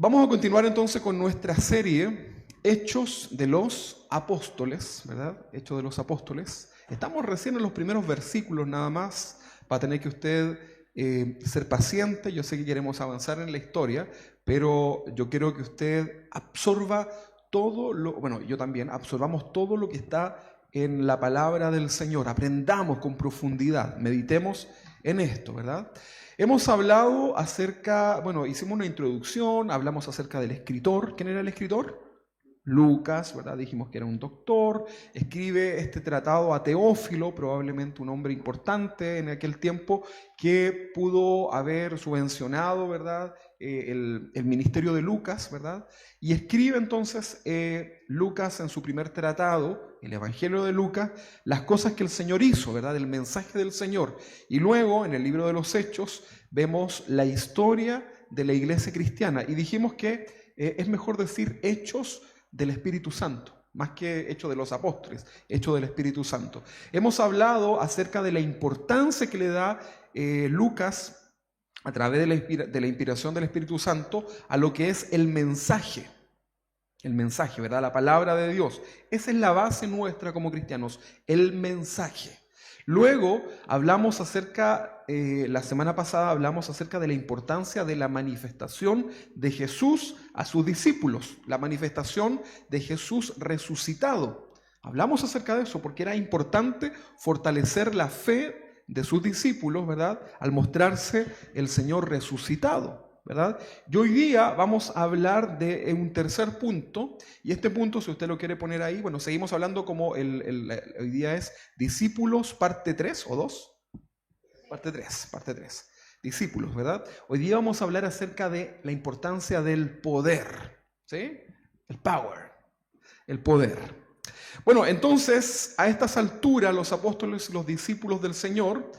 Vamos a continuar entonces con nuestra serie Hechos de los Apóstoles, ¿verdad? Hechos de los Apóstoles. Estamos recién en los primeros versículos nada más. Va a tener que usted ser paciente. Yo sé que queremos avanzar en la historia, pero yo quiero que usted absorba todo lo, bueno, yo también, absorbamos todo lo que está en la palabra del Señor. Aprendamos con profundidad, meditemos en esto, ¿verdad? Hemos hablado acerca, bueno, hicimos una introducción, hablamos acerca del escritor. ¿Quién era el escritor? Lucas, ¿verdad? Dijimos que era un doctor, escribe este tratado a Teófilo, probablemente un hombre importante en aquel tiempo, que pudo haber subvencionado, ¿verdad? El ministerio de Lucas, ¿verdad? Y escribe entonces Lucas en su primer tratado, el Evangelio de Lucas, las cosas que el Señor hizo, ¿verdad? El mensaje del Señor. Y luego, en el libro de los Hechos, vemos la historia de la iglesia cristiana. Y dijimos que es mejor decir hechos del Espíritu Santo, más que hecho de los apóstoles, hecho del Espíritu Santo. Hemos hablado acerca de la importancia que le da Lucas a través de la inspiración del Espíritu Santo a lo que es el mensaje, ¿verdad? La palabra de Dios. Esa es la base nuestra como cristianos, el mensaje. Luego hablamos acerca, la semana pasada hablamos acerca de la importancia de la manifestación de Jesús a sus discípulos, la manifestación de Jesús resucitado. Hablamos acerca de eso porque era importante fortalecer la fe de sus discípulos, ¿verdad? Al mostrarse el Señor resucitado, ¿verdad? Y hoy día vamos a hablar de un tercer punto, y este punto, si usted lo quiere poner ahí, bueno, seguimos hablando como hoy día es discípulos parte 3 o 2, parte 3, discípulos, ¿verdad? Hoy día vamos a hablar acerca de la importancia del poder, ¿sí? El poder. Bueno, entonces, a estas alturas, los apóstoles y los discípulos del Señor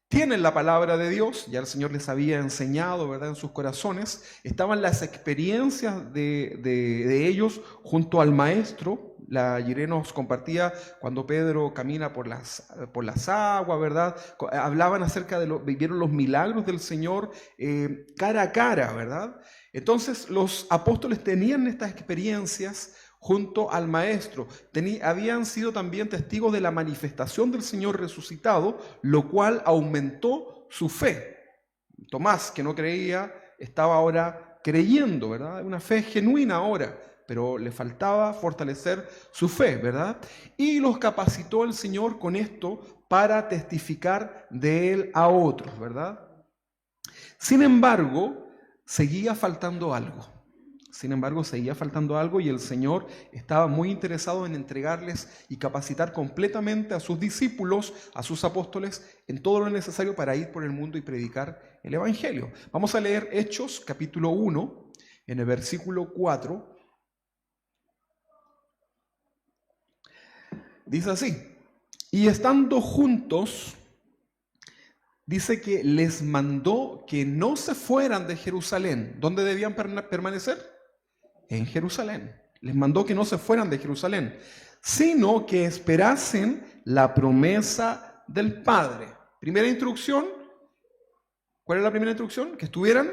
tienen la palabra de Dios, ya el Señor les había enseñado, ¿verdad?, en sus corazones. Estaban las experiencias de ellos junto al Maestro. La Jiré nos compartía cuando Pedro camina por las aguas, ¿verdad? Hablaban acerca vivieron los milagros del Señor cara a cara, ¿verdad? Entonces los apóstoles tenían estas experiencias junto al Maestro. Habían sido también testigos de la manifestación del Señor resucitado, lo cual aumentó su fe. Tomás, que no creía, estaba ahora creyendo, ¿verdad? Una fe genuina ahora, pero le faltaba fortalecer su fe, ¿verdad? Y los capacitó el Señor con esto para testificar de Él a otros, ¿verdad? Sin embargo, seguía faltando algo. Y el Señor estaba muy interesado en entregarles y capacitar completamente a sus discípulos, a sus apóstoles, en todo lo necesario para ir por el mundo y predicar el Evangelio. Vamos a leer Hechos, capítulo 1, en el versículo 4. Dice así: y estando juntos, dice que les mandó que no se fueran de Jerusalén. ¿Dónde debían permanecer? En Jerusalén. Les mandó que no se fueran de Jerusalén, sino que esperasen la promesa del Padre. Primera instrucción. ¿Cuál es la primera instrucción? Que estuvieran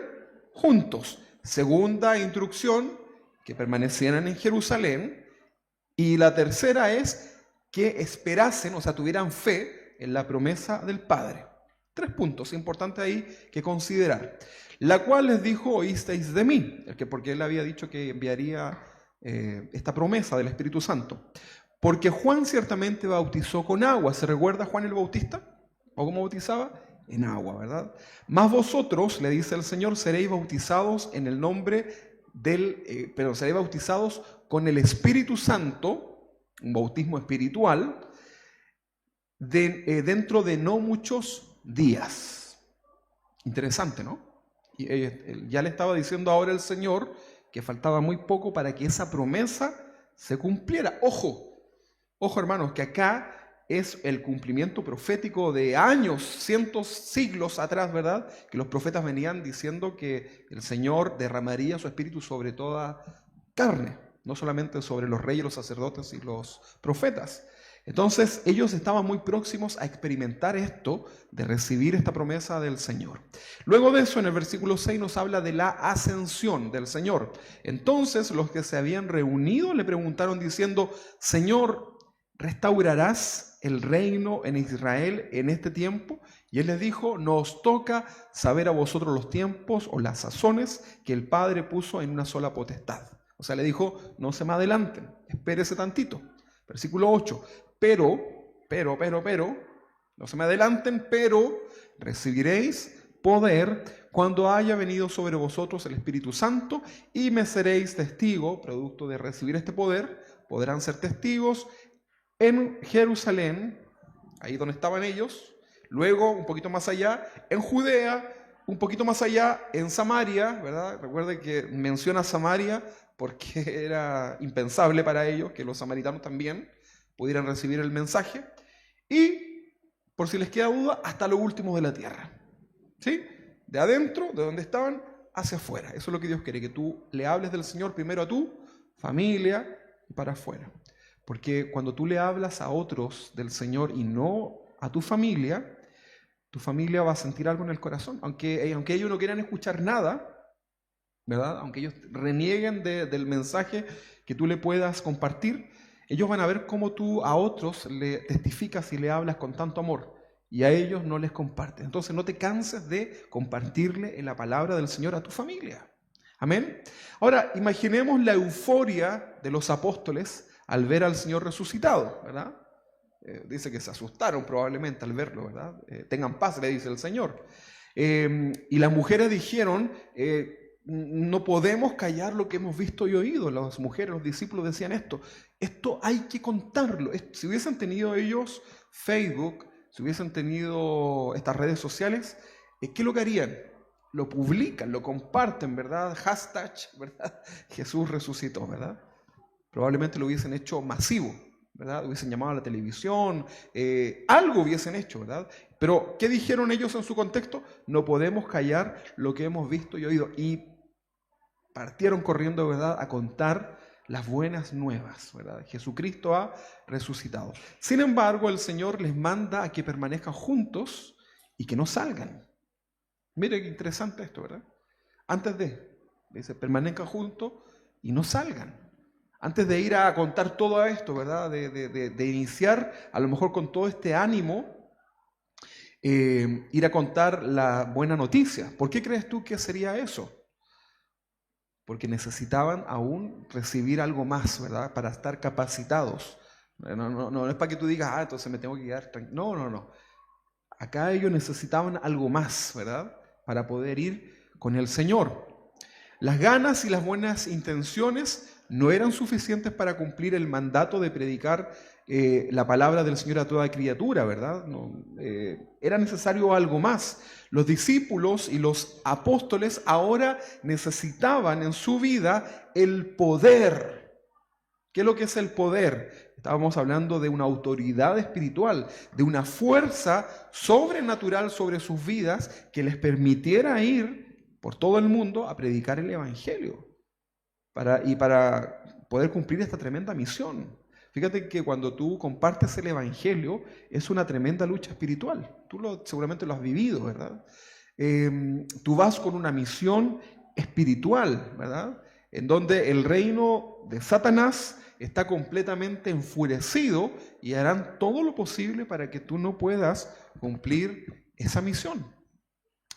juntos. Segunda instrucción, que permanecieran en Jerusalén. Y la tercera es que esperasen, o sea, tuvieran fe en la promesa del Padre. 3 puntos importantes ahí que considerar. La cual les dijo: oísteis de mí, porque él había dicho que enviaría esta promesa del Espíritu Santo. Porque Juan ciertamente bautizó con agua. ¿Se recuerda Juan el Bautista? ¿O cómo bautizaba? En agua, ¿verdad? Mas vosotros, le dice el Señor, seréis bautizados en el nombre pero seréis bautizados con el Espíritu Santo, un bautismo espiritual, dentro de no muchos días. Interesante, ¿no? Y ya le estaba diciendo ahora el Señor que faltaba muy poco para que esa promesa se cumpliera. Ojo hermanos, que acá es el cumplimiento profético de años, cientos, siglos atrás, ¿verdad? Que los profetas venían diciendo que el Señor derramaría su espíritu sobre toda carne, no solamente sobre los reyes, los sacerdotes y los profetas. Entonces ellos estaban muy próximos a experimentar esto, de recibir esta promesa del Señor. Luego de eso, en el versículo 6 nos habla de la ascensión del Señor. Entonces los que se habían reunido le preguntaron diciendo: Señor, ¿restaurarás el reino en Israel en este tiempo? Y él les dijo: no os toca saber a vosotros los tiempos o las sazones que el Padre puso en una sola potestad. O sea, le dijo: no se me adelanten, espérese tantito. Versículo 8, pero, no se me adelanten, pero recibiréis poder cuando haya venido sobre vosotros el Espíritu Santo y me seréis testigo. Producto de recibir este poder, podrán ser testigos en Jerusalén, ahí donde estaban ellos, luego un poquito más allá, en Judea, un poquito más allá, en Samaria, ¿verdad? Recuerden que menciona Samaria porque era impensable para ellos que los samaritanos también pudieran recibir el mensaje, y, por si les queda duda, hasta lo último de la tierra, ¿sí? De adentro, de donde estaban, hacia afuera. Eso es lo que Dios quiere, que tú le hables del Señor primero a tu familia y para afuera. Porque cuando tú le hablas a otros del Señor y no a tu familia va a sentir algo en el corazón. Aunque ellos no quieran escuchar nada, ¿verdad? Aunque ellos renieguen del mensaje que tú le puedas compartir, ellos van a ver cómo tú a otros le testificas y le hablas con tanto amor, y a ellos no les compartes. Entonces no te canses de compartirle la palabra del Señor a tu familia. Amén. Ahora, imaginemos la euforia de los apóstoles al ver al Señor resucitado, ¿verdad? Dice que se asustaron probablemente al verlo, ¿verdad? Tengan paz, le dice el Señor. Y las mujeres dijeron: no podemos callar lo que hemos visto y oído. Las mujeres, los discípulos decían esto hay que contarlo. Si hubiesen tenido ellos Facebook, si hubiesen tenido estas redes sociales, ¿qué es lo que harían? Lo publican, lo comparten, ¿verdad? Hashtag, ¿verdad? Jesús resucitó, ¿verdad? Probablemente lo hubiesen hecho masivo, ¿verdad? Hubiesen llamado a la televisión, algo hubiesen hecho, ¿verdad? Pero, ¿qué dijeron ellos en su contexto? No podemos callar lo que hemos visto y oído. Y partieron corriendo, ¿verdad?, a contar las buenas nuevas, ¿verdad? Jesucristo ha resucitado. Sin embargo, el Señor les manda a que permanezcan juntos y que no salgan. Mire qué interesante esto, ¿verdad? Dice, permanezcan juntos y no salgan. Antes de ir a contar todo esto, ¿verdad? De iniciar, a lo mejor con todo este ánimo, ir a contar la buena noticia. ¿Por qué crees tú que sería eso? Porque necesitaban aún recibir algo más, ¿verdad? Para estar capacitados. No es para que tú digas: entonces me tengo que quedar tranquilo. No. Acá ellos necesitaban algo más, ¿verdad? Para poder ir con el Señor. Las ganas y las buenas intenciones no eran suficientes para cumplir el mandato de predicar la palabra del Señor a toda criatura, ¿verdad? Era necesario algo más. Los discípulos y los apóstoles ahora necesitaban en su vida el poder. ¿Qué es lo que es el poder? Estábamos hablando de una autoridad espiritual, de una fuerza sobrenatural sobre sus vidas que les permitiera ir por todo el mundo a predicar el Evangelio para poder cumplir esta tremenda misión. Fíjate que cuando tú compartes el Evangelio es una tremenda lucha espiritual. Tú seguramente lo has vivido, ¿verdad? Tú vas con una misión espiritual, ¿verdad? En donde el reino de Satanás está completamente enfurecido y harán todo lo posible para que tú no puedas cumplir esa misión.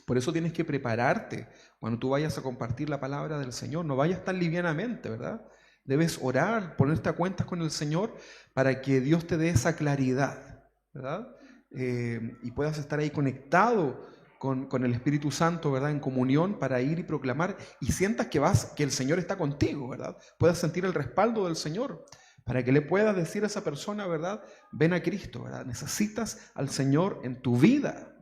Por eso tienes que prepararte cuando tú vayas a compartir la palabra del Señor. No vayas tan livianamente, ¿verdad? Debes orar, ponerte a cuentas con el Señor para que Dios te dé esa claridad, ¿verdad? Y puedas estar ahí conectado con el Espíritu Santo, ¿verdad? En comunión para ir y proclamar y sientas que el Señor está contigo, ¿verdad? Puedas sentir el respaldo del Señor para que le puedas decir a esa persona, ¿verdad? Ven a Cristo, ¿verdad? Necesitas al Señor en tu vida.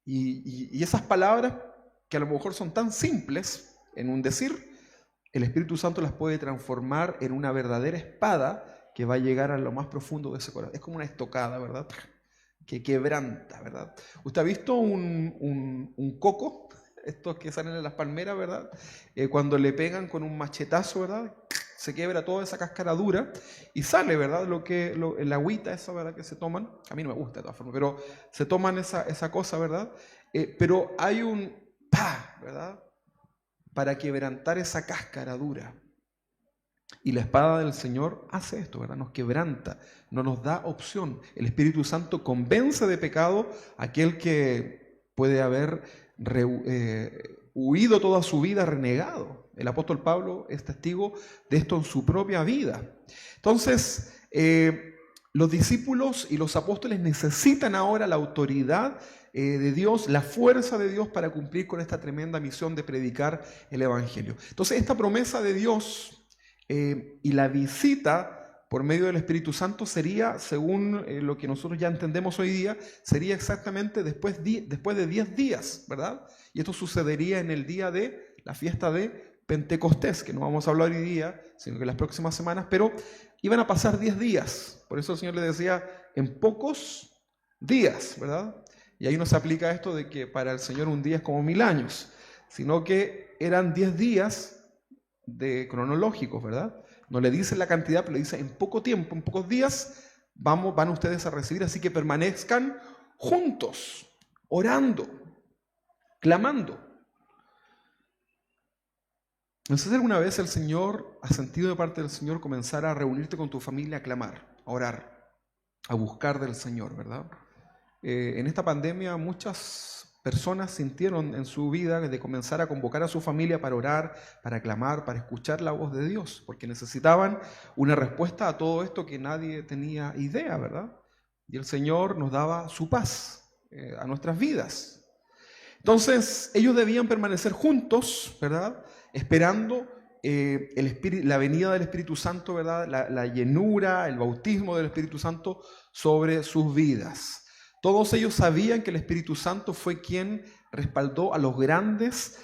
Y esas palabras que a lo mejor son tan simples en un decir, el Espíritu Santo las puede transformar en una verdadera espada que va a llegar a lo más profundo de ese corazón. Es como una estocada, ¿verdad? Que quebranta, ¿verdad? ¿Usted ha visto un coco? Estos que salen en las palmeras, ¿verdad? Cuando le pegan con un machetazo, ¿verdad? se quiebra toda esa cáscara dura y sale, ¿verdad? El agüita esa, ¿verdad? Que se toman, a mí no me gusta de todas formas, pero se toman esa cosa, ¿verdad? Pero hay un ¡pa!, ¿verdad? Para quebrantar esa cáscara dura. Y la espada del Señor hace esto, ¿verdad? Nos quebranta, no nos da opción. El Espíritu Santo convence de pecado a aquel que puede haber huido toda su vida, renegado. El apóstol Pablo es testigo de esto en su propia vida. Entonces, los discípulos y los apóstoles necesitan ahora la autoridad de Dios, la fuerza de Dios para cumplir con esta tremenda misión de predicar el Evangelio. Entonces, esta promesa de Dios y la visita por medio del Espíritu Santo sería, según lo que nosotros ya entendemos hoy día, sería exactamente después de 10 días, ¿verdad? Y esto sucedería en el día de la fiesta de Pentecostés, que no vamos a hablar hoy día, sino que las próximas semanas, pero iban a pasar 10 días. Por eso el Señor le decía, en pocos días, ¿verdad? Y ahí no se aplica esto de que para el Señor un día es como 1000 años, sino que eran 10 días cronológicos, ¿verdad? No le dice la cantidad, pero le dice en poco tiempo, en pocos días, van ustedes a recibir, así que permanezcan juntos, orando, clamando. No sé si alguna vez el Señor, has sentido de parte del Señor comenzar a reunirte con tu familia, a clamar, a orar, a buscar del Señor, ¿verdad? En esta pandemia muchas personas sintieron en su vida de comenzar a convocar a su familia para orar, para clamar, para escuchar la voz de Dios, porque necesitaban una respuesta a todo esto que nadie tenía idea, ¿verdad? Y el Señor nos daba su paz a nuestras vidas. Entonces, ellos debían permanecer juntos, ¿verdad? Esperando la venida del Espíritu Santo, ¿verdad? La llenura, el bautismo del Espíritu Santo sobre sus vidas. Todos ellos sabían que el Espíritu Santo fue quien respaldó a los grandes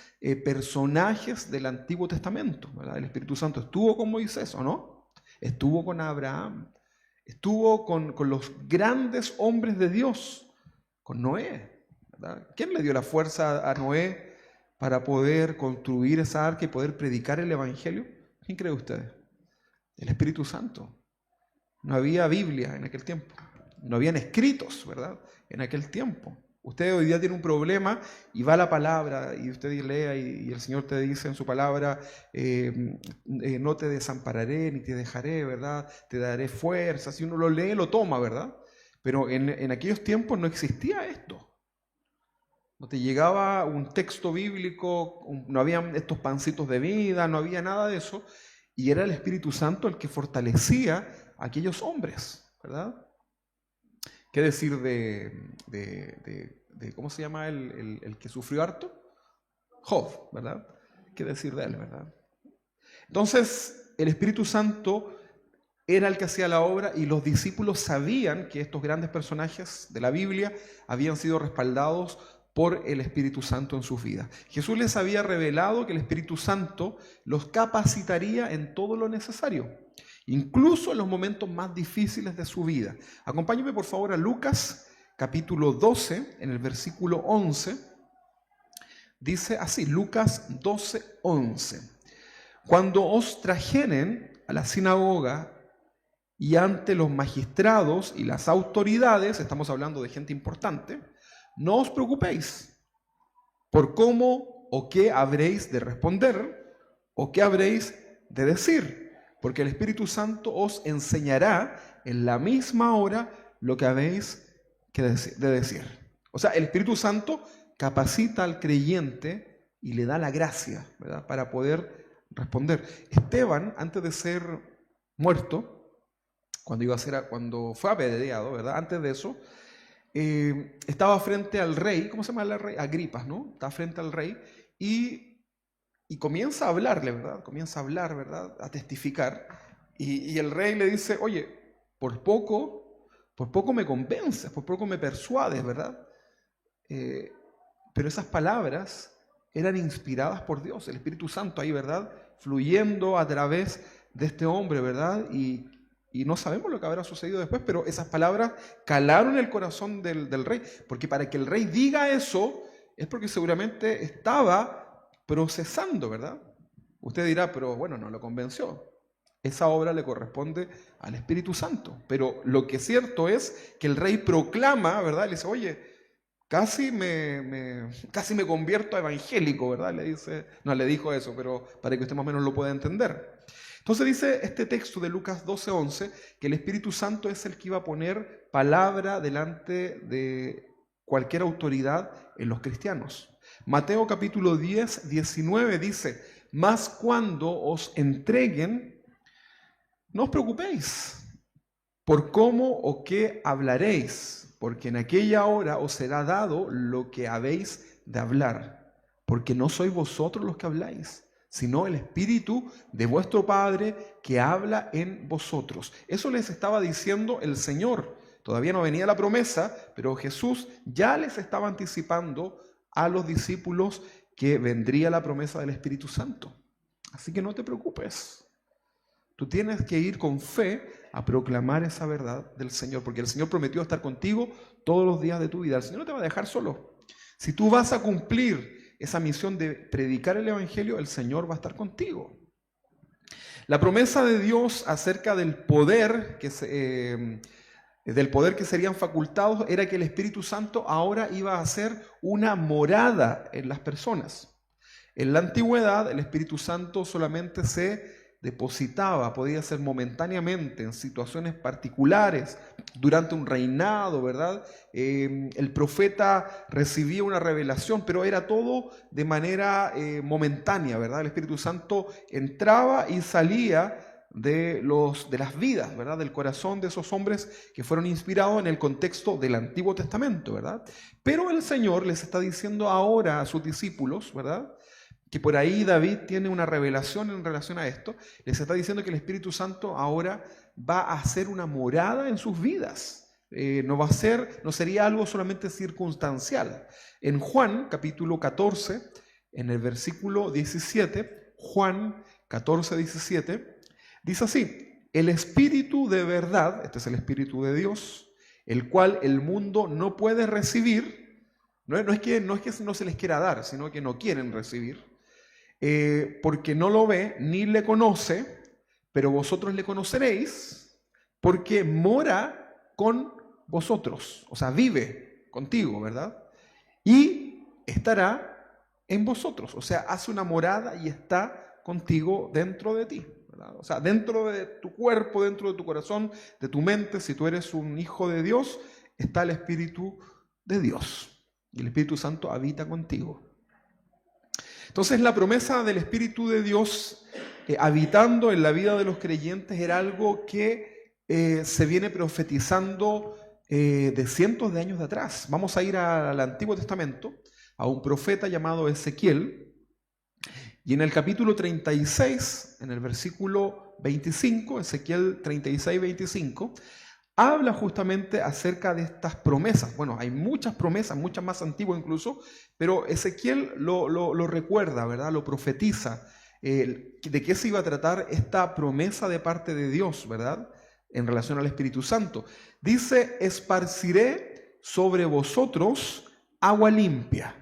personajes del Antiguo Testamento, ¿verdad? El Espíritu Santo estuvo con Moisés, ¿o no? Estuvo con Abraham, estuvo con los grandes hombres de Dios, con Noé, ¿verdad? ¿Quién le dio la fuerza a Noé para poder construir esa arca y poder predicar el Evangelio? ¿Quién cree ustedes? El Espíritu Santo. No había Biblia en aquel tiempo. No habían escritos, ¿verdad? En aquel tiempo. Usted hoy día tiene un problema y va a la palabra y usted lea y el Señor te dice en su palabra, no te desampararé ni te dejaré, ¿verdad? Te daré fuerza. Si uno lo lee, lo toma, ¿verdad? Pero en aquellos tiempos no existía esto. No te llegaba un texto bíblico, no habían estos pancitos de vida, no había nada de eso. Y era el Espíritu Santo el que fortalecía a aquellos hombres, ¿verdad? ¿Qué decir de ¿cómo se llama el que sufrió harto? Job, ¿verdad? ¿Qué decir de él, verdad? Entonces, el Espíritu Santo era el que hacía la obra y los discípulos sabían que estos grandes personajes de la Biblia habían sido respaldados por el Espíritu Santo en sus vidas. Jesús les había revelado que el Espíritu Santo los capacitaría en todo lo necesario, incluso en los momentos más difíciles de su vida. Acompáñenme por favor a Lucas capítulo 12, en el versículo 11. Dice así, Lucas 12, 11. Cuando os trajeren a la sinagoga y ante los magistrados y las autoridades, estamos hablando de gente importante, no os preocupéis por cómo o qué habréis de responder o qué habréis de decir, porque el Espíritu Santo os enseñará en la misma hora lo que habéis de decir. O sea, el Espíritu Santo capacita al creyente y le da la gracia, ¿verdad?, para poder responder. Esteban, antes de ser muerto, cuando fue apedreado, ¿verdad?, antes de eso, estaba frente al rey, ¿cómo se llama el rey? Agripas, ¿no? Está frente al rey y comienza a hablarle, ¿verdad? Comienza a hablar, ¿verdad? A testificar. Y el rey le dice, oye, por poco me convences, por poco me persuades, ¿verdad? Pero esas palabras eran inspiradas por Dios, el Espíritu Santo ahí, ¿verdad?, fluyendo a través de este hombre, ¿verdad? Y no sabemos lo que habrá sucedido después, pero esas palabras calaron el corazón del rey, porque para que el rey diga eso, es porque seguramente estaba procesando, ¿verdad? Usted dirá, pero bueno, no lo convenció. esa obra le corresponde al Espíritu Santo. Pero lo que es cierto es que el rey proclama, ¿verdad? Le dice, oye, casi me convierto a evangélico, ¿verdad? Le dice, no le dijo eso, pero para que usted más o menos lo pueda entender. Entonces dice este texto de Lucas 12:11 que el Espíritu Santo es el que iba a poner palabra delante de cualquier autoridad en los cristianos. Mateo capítulo 10, 19 dice, mas cuando os entreguen, no os preocupéis por cómo o qué hablaréis, porque en aquella hora os será dado lo que habéis de hablar, porque no sois vosotros los que habláis, sino el Espíritu de vuestro Padre que habla en vosotros. Eso les estaba diciendo el Señor. Todavía no venía la promesa, pero Jesús ya les estaba anticipando a los discípulos que vendría la promesa del Espíritu Santo. Así que no te preocupes. Tú tienes que ir con fe a proclamar esa verdad del Señor, porque el Señor prometió estar contigo todos los días de tu vida. El Señor no te va a dejar solo. Si tú vas a cumplir esa misión de predicar el Evangelio, el Señor va a estar contigo. La promesa de Dios acerca del poder que serían facultados era que el Espíritu Santo ahora iba a ser una morada en las personas. En la antigüedad, el Espíritu Santo solamente se depositaba, podía ser momentáneamente, en situaciones particulares, durante un reinado, ¿verdad? El profeta recibía una revelación, pero era todo de manera momentánea, ¿verdad? El Espíritu Santo entraba y salía de las vidas, ¿verdad? Del corazón de esos hombres que fueron inspirados en el contexto del Antiguo Testamento, ¿verdad? Pero el Señor les está diciendo ahora a sus discípulos, ¿verdad?, que por ahí David tiene una revelación en relación a esto, les está diciendo que el Espíritu Santo ahora va a hacer una morada en sus vidas. No sería algo solamente circunstancial. En Juan, capítulo 14, en el versículo 17, Juan 14, 17, dice así, el Espíritu de verdad, este es el Espíritu de Dios, el cual el mundo no puede recibir, no es que no se les quiera dar, sino que no quieren recibir, porque no lo ve ni le conoce, pero vosotros le conoceréis, porque mora con vosotros, o sea, vive contigo, ¿verdad? Y estará en vosotros, o sea, hace una morada y está contigo dentro de ti, ¿verdad? O sea, dentro de tu cuerpo, dentro de tu corazón, de tu mente, si tú eres un hijo de Dios, está el Espíritu de Dios, y el Espíritu Santo habita contigo. Entonces la promesa del Espíritu de Dios habitando en la vida de los creyentes era algo que se viene profetizando de cientos de años de atrás. Vamos a ir al Antiguo Testamento, a un profeta llamado Ezequiel, y en el capítulo 36, en el versículo 25, Ezequiel 36, 25, habla justamente acerca de estas promesas. Bueno, hay muchas promesas, muchas más antiguas incluso, pero Ezequiel lo recuerda, ¿verdad? Lo profetiza. ¿De qué se iba a tratar esta promesa de parte de Dios, ¿verdad?, en relación al Espíritu Santo? Dice, esparciré sobre vosotros agua limpia,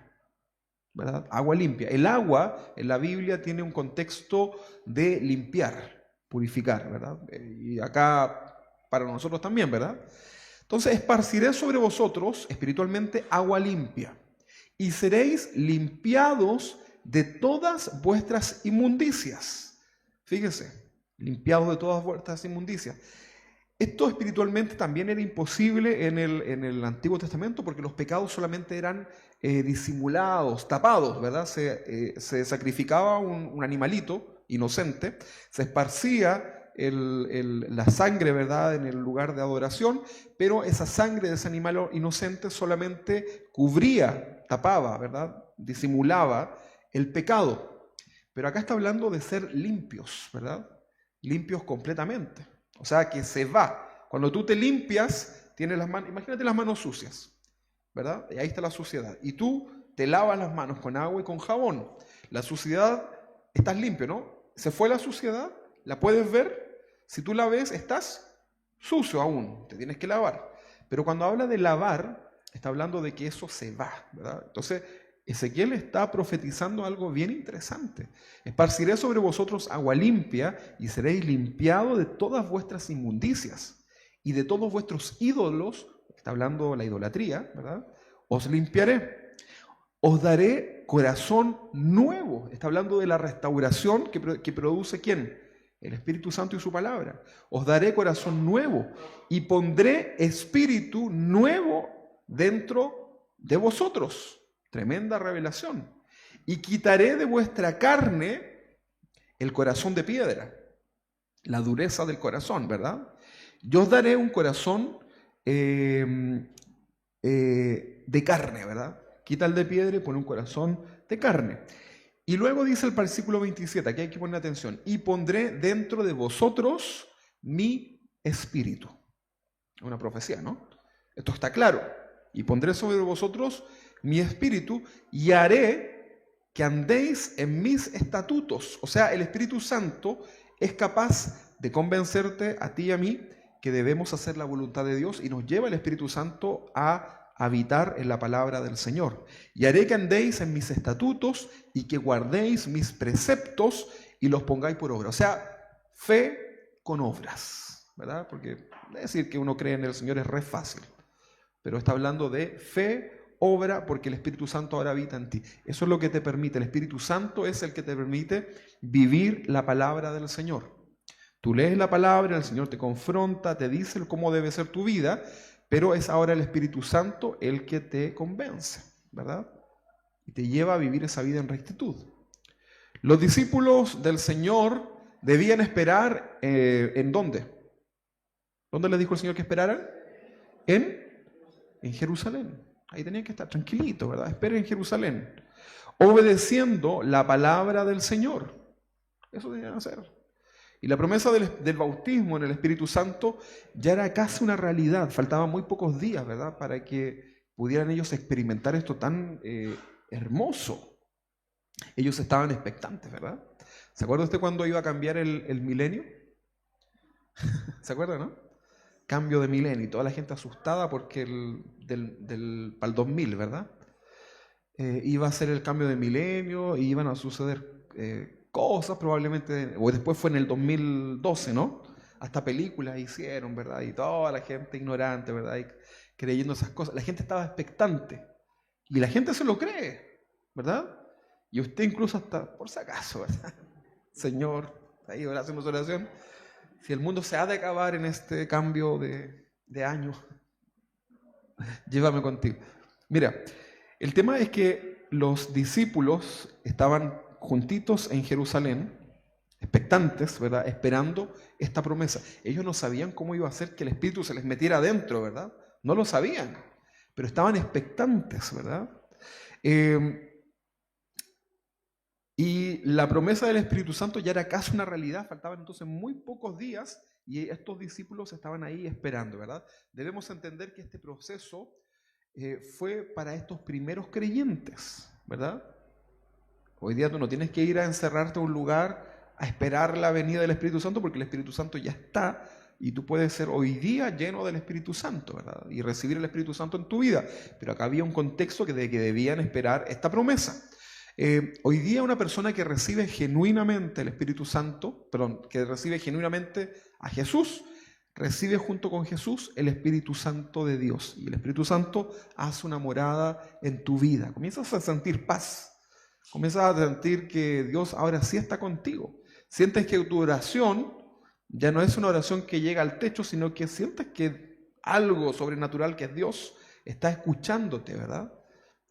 ¿verdad? Agua limpia. El agua en la Biblia tiene un contexto de limpiar, purificar, ¿verdad? Y acá para nosotros también, ¿verdad? Entonces, esparciré sobre vosotros espiritualmente agua limpia, y seréis limpiados de todas vuestras inmundicias. Fíjese, limpiados de todas vuestras inmundicias. Esto espiritualmente también era imposible en el Antiguo Testamento, porque los pecados solamente eran disimulados, tapados, ¿verdad? Se sacrificaba un animalito inocente, se esparcía la sangre, ¿verdad?, en el lugar de adoración, pero esa sangre de ese animal inocente solamente cubría, tapaba, ¿verdad?, disimulaba el pecado. Pero acá está hablando de ser limpios, ¿verdad?, limpios completamente. O sea, que se va. Cuando tú te limpias, tienes las manos, imagínate las manos sucias, ¿verdad? Y ahí está la suciedad. Y tú te lavas las manos con agua y con jabón. La suciedad, estás limpio, ¿no? Se fue la suciedad, la puedes ver. Si tú la ves, estás sucio aún, te tienes que lavar. Pero cuando habla de lavar, está hablando de que eso se va, ¿verdad? Entonces, Ezequiel está profetizando algo bien interesante. Esparciré sobre vosotros agua limpia y seréis limpiados de todas vuestras inmundicias y de todos vuestros ídolos, está hablando de la idolatría, ¿verdad? Os limpiaré. Os daré corazón nuevo. Está hablando de la restauración que produce ¿quién? El Espíritu Santo y su palabra. Os daré corazón nuevo y pondré espíritu nuevo dentro de vosotros. Tremenda revelación. Y quitaré de vuestra carne el corazón de piedra, la dureza del corazón, ¿verdad? Yo os daré un corazón de carne, ¿verdad? Quita el de piedra y pone un corazón de carne. Y luego dice el versículo 27, aquí hay que poner atención, y pondré dentro de vosotros mi espíritu. Una profecía, ¿no? Esto está claro. Y pondré sobre vosotros mi espíritu y haré que andéis en mis estatutos. O sea, el Espíritu Santo es capaz de convencerte a ti y a mí que debemos hacer la voluntad de Dios y nos lleva el Espíritu Santo a habitar en la palabra del Señor. Y haré que andéis en mis estatutos y que guardéis mis preceptos y los pongáis por obra. O sea, fe con obras, ¿verdad? Porque decir que uno cree en el Señor es re fácil, pero está hablando de fe, obra, porque el Espíritu Santo ahora habita en ti. Eso es lo que te permite. El Espíritu Santo es el que te permite vivir la palabra del Señor. Tú lees la palabra, el Señor te confronta, te dice cómo debe ser tu vida, pero es ahora el Espíritu Santo el que te convence, ¿verdad? Y te lleva a vivir esa vida en rectitud. Los discípulos del Señor debían esperar ¿en dónde? ¿Dónde les dijo el Señor que esperaran? En Jerusalén. Ahí tenían que estar tranquilitos, ¿verdad? Esperen en Jerusalén, obedeciendo la palabra del Señor. Eso tenían que hacer. Y la promesa del bautismo en el Espíritu Santo ya era casi una realidad. Faltaban muy pocos días, ¿verdad? Para que pudieran ellos experimentar esto tan hermoso. Ellos estaban expectantes, ¿verdad? ¿Se acuerda usted cuando iba a cambiar el milenio? ¿Se acuerda, no? Cambio de milenio y toda la gente asustada porque para el 2000, ¿verdad? Iba a ser el cambio de milenio y iban a suceder cosas probablemente, o después fue en el 2012, ¿no? Hasta películas hicieron, ¿verdad? Y toda la gente ignorante, ¿verdad? Y creyendo esas cosas. La gente estaba expectante y la gente se lo cree, ¿verdad? Y usted incluso hasta, por si acaso, ¿verdad? Señor, ahí hacemos oración. Si el mundo se ha de acabar en este cambio de año, llévame contigo. Mira, el tema es que los discípulos estaban juntitos en Jerusalén, expectantes, ¿verdad? Esperando esta promesa. Ellos no sabían cómo iba a ser que el Espíritu se les metiera adentro, ¿verdad? No lo sabían, pero estaban expectantes, ¿verdad? Y la promesa del Espíritu Santo ya era casi una realidad, faltaban entonces muy pocos días y estos discípulos estaban ahí esperando, ¿verdad? Debemos entender que este proceso fue para estos primeros creyentes, ¿verdad? Hoy día tú no tienes que ir a encerrarte a un lugar a esperar la venida del Espíritu Santo porque el Espíritu Santo ya está y tú puedes ser hoy día lleno del Espíritu Santo, ¿verdad? Y recibir el Espíritu Santo en tu vida. Pero acá había un contexto de que debían esperar esta promesa. Hoy día una persona que recibe genuinamente el Espíritu Santo, que recibe genuinamente a Jesús, recibe junto con Jesús el Espíritu Santo de Dios. Y el Espíritu Santo hace una morada en tu vida. Comienzas a sentir paz. Comienzas a sentir que Dios ahora sí está contigo. Sientes que tu oración ya no es una oración que llega al techo, sino que sientes que algo sobrenatural que es Dios está escuchándote, ¿verdad?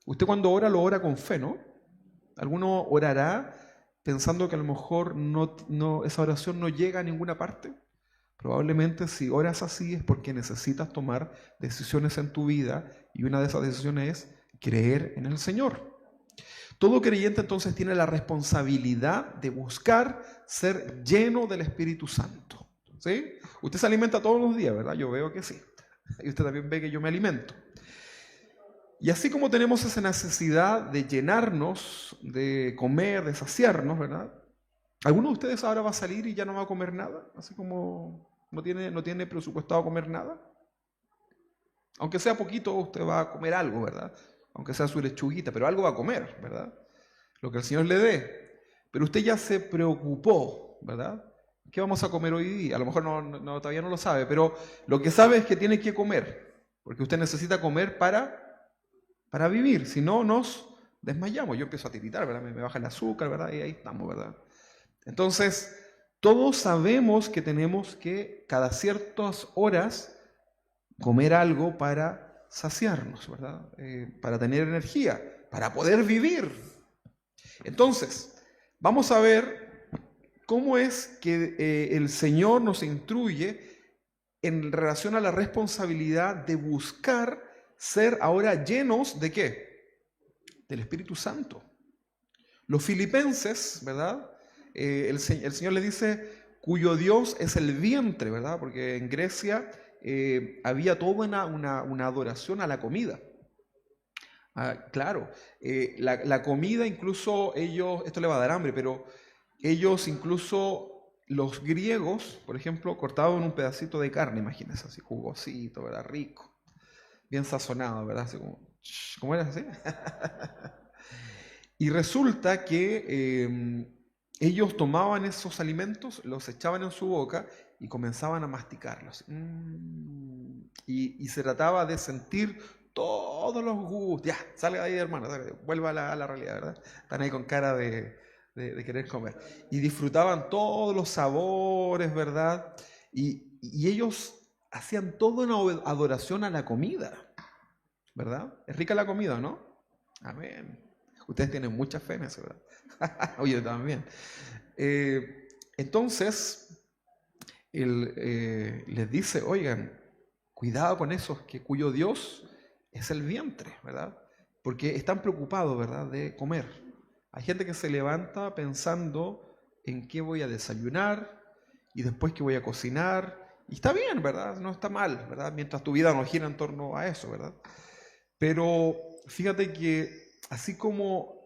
Usted cuando ora lo ora con fe, ¿no? Alguno orará pensando que a lo mejor esa oración no llega a ninguna parte. Probablemente si oras así es porque necesitas tomar decisiones en tu vida y una de esas decisiones es creer en el Señor. Todo creyente entonces tiene la responsabilidad de buscar ser lleno del Espíritu Santo. ¿Sí? Usted se alimenta todos los días, ¿verdad? Yo veo que sí. Y usted también ve que yo me alimento. Y así como tenemos esa necesidad de llenarnos, de comer, de saciarnos, ¿verdad? ¿Alguno de ustedes ahora va a salir y ya no va a comer nada? Así como no tiene presupuestado comer nada. Aunque sea poquito, usted va a comer algo, ¿verdad? aunque sea su lechuguita, pero algo va a comer, ¿verdad? Lo que el Señor le dé. Pero usted ya se preocupó, ¿verdad? ¿Qué vamos a comer hoy día? A lo mejor todavía no lo sabe, pero lo que sabe es que tiene que comer, porque usted necesita comer para vivir, si no nos desmayamos. Yo empiezo a tiritar, ¿verdad? Me baja el azúcar, ¿verdad? Y ahí estamos, ¿verdad? Entonces, todos sabemos que tenemos que cada ciertas horas comer algo para saciarnos, ¿verdad? Para tener energía, para poder vivir. Entonces, vamos a ver cómo es que el Señor nos instruye en relación a la responsabilidad de buscar ser ahora llenos ¿de qué? Del Espíritu Santo. Los filipenses, ¿verdad? El Señor le dice, cuyo Dios es el vientre, ¿verdad? Porque en Grecia había toda una adoración a la comida. Claro, la comida incluso ellos, esto le va a dar hambre, pero ellos incluso, los griegos, por ejemplo, cortaban un pedacito de carne, imagínense, así jugosito, ¿verdad? Rico, bien sazonado, ¿verdad? Así como, ¿cómo era así? Y resulta que ellos tomaban esos alimentos, los echaban en su boca y comenzaban a masticarlos. Y se trataba de sentir todos los gustos. Ya, salga de ahí, hermano, vuelva a la realidad, ¿verdad? Están ahí con cara de querer comer. Y disfrutaban todos los sabores, ¿verdad? Y ellos hacían toda una adoración a la comida, ¿verdad? Es rica la comida, ¿no? Amén. Ustedes tienen mucha fe en eso, ¿verdad? Oye, también. Entonces, él les dice, oigan, cuidado con esos cuyo Dios es el vientre, ¿verdad? Porque están preocupados, ¿verdad?, de comer. Hay gente que se levanta pensando en qué voy a desayunar y después qué voy a cocinar. Y está bien, ¿verdad? No está mal, ¿verdad? Mientras tu vida no gira en torno a eso, ¿verdad? Pero fíjate que así como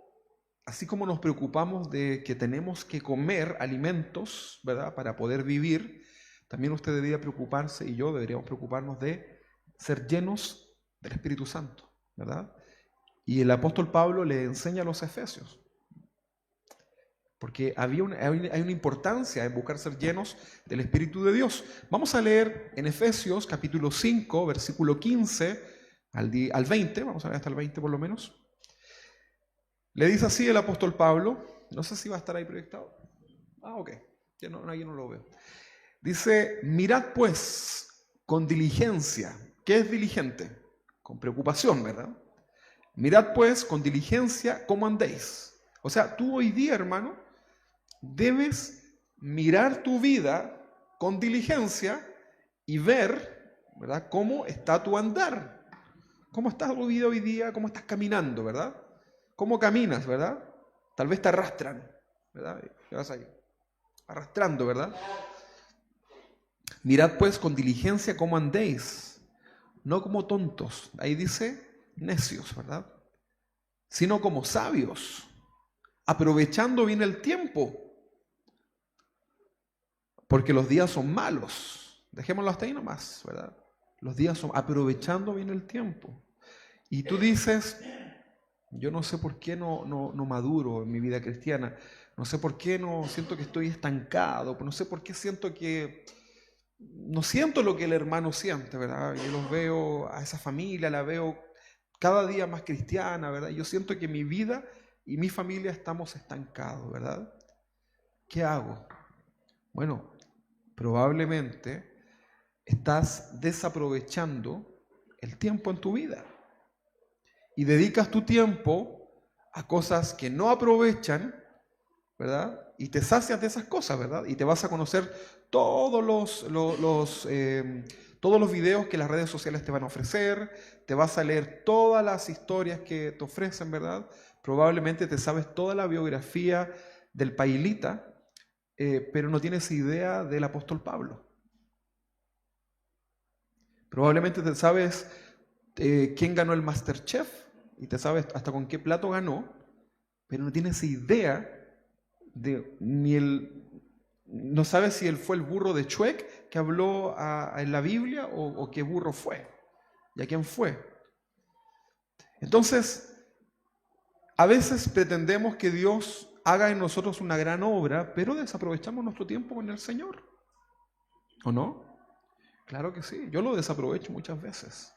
nos preocupamos de que tenemos que comer alimentos, ¿verdad?, para poder vivir, también usted debería preocuparse y yo deberíamos preocuparnos de ser llenos del Espíritu Santo, ¿verdad? Y el apóstol Pablo le enseña a los efesios, porque hay una importancia en buscar ser llenos del Espíritu de Dios. Vamos a leer en Efesios capítulo 5, versículo 15 al 20, vamos a leer hasta el 20 por lo menos. Le dice así el apóstol Pablo, no sé si va a estar ahí proyectado. Ok, yo no lo veo. Dice, mirad pues con diligencia. ¿Qué es diligente? Con preocupación, ¿verdad? Mirad pues con diligencia cómo andéis. O sea, tú hoy día, hermano, debes mirar tu vida con diligencia y ver, ¿verdad?, cómo está tu andar. ¿Cómo estás tu vida hoy día? ¿Cómo estás caminando, verdad? ¿Cómo caminas, verdad? Tal vez te arrastran, ¿verdad? ¿Qué vas ahí? Arrastrando, ¿verdad? Mirad pues con diligencia cómo andéis, no como tontos, ahí dice necios, ¿verdad? Sino como sabios, aprovechando bien el tiempo, porque los días son malos. Dejémoslo hasta ahí nomás, ¿verdad? Los días son aprovechando bien el tiempo. Y tú dices, yo no sé por qué no maduro en mi vida cristiana, no sé por qué no siento que estoy estancado, no sé por qué siento que no siento lo que el hermano siente, ¿verdad? Yo los veo a esa familia, la veo cada día más cristiana, ¿verdad? Yo siento que mi vida y mi familia estamos estancados, ¿verdad? ¿Qué hago? Bueno, probablemente estás desaprovechando el tiempo en tu vida y dedicas tu tiempo a cosas que no aprovechan, ¿verdad? Y te sacias de esas cosas, ¿verdad? Y te vas a conocer todos los videos que las redes sociales te van a ofrecer, te vas a leer todas las historias que te ofrecen, ¿verdad? Probablemente te sabes toda la biografía del pailita, pero no tienes idea del apóstol Pablo. Probablemente te sabes quién ganó el MasterChef y te sabes hasta con qué plato ganó, pero no tienes idea no sabes si él fue el burro de Chuec que habló en la Biblia o qué burro fue y a quién fue. Entonces, a veces pretendemos que Dios haga en nosotros una gran obra, pero desaprovechamos nuestro tiempo con el Señor. ¿O no? Claro que sí, yo lo desaprovecho muchas veces.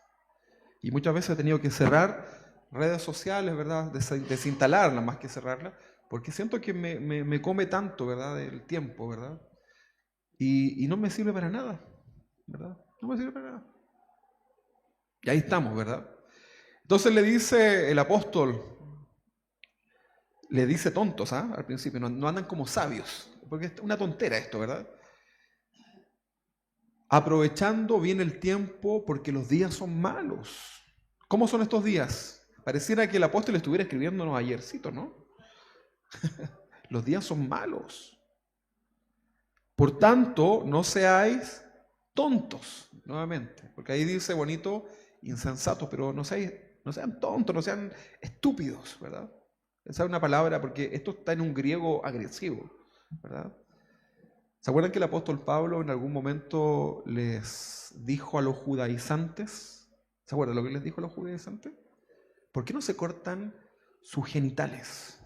Y muchas veces he tenido que cerrar redes sociales, ¿verdad? Desinstalarlas más que cerrarlas, porque siento que me come tanto, ¿verdad? El tiempo, ¿verdad? Y no me sirve para nada, ¿verdad? No me sirve para nada. Y ahí estamos, ¿verdad? Entonces le dice el apóstol, le dice tontos, ¿ah? Al principio, no andan como sabios, porque es una tontera esto, ¿verdad? Aprovechando bien el tiempo porque los días son malos. ¿Cómo son estos días? Pareciera que el apóstol estuviera escribiéndonos ayercito, ¿no? Los días son malos. Por tanto, no seáis tontos, nuevamente, porque ahí dice bonito, insensatos, pero no sean tontos, no sean estúpidos, ¿verdad? Esa es una palabra, porque esto está en un griego agresivo, ¿verdad? ¿Se acuerdan que el apóstol Pablo en algún momento les dijo a los judaizantes? ¿Se acuerdan lo que les dijo a los judaizantes? ¿Por qué no se cortan sus genitales?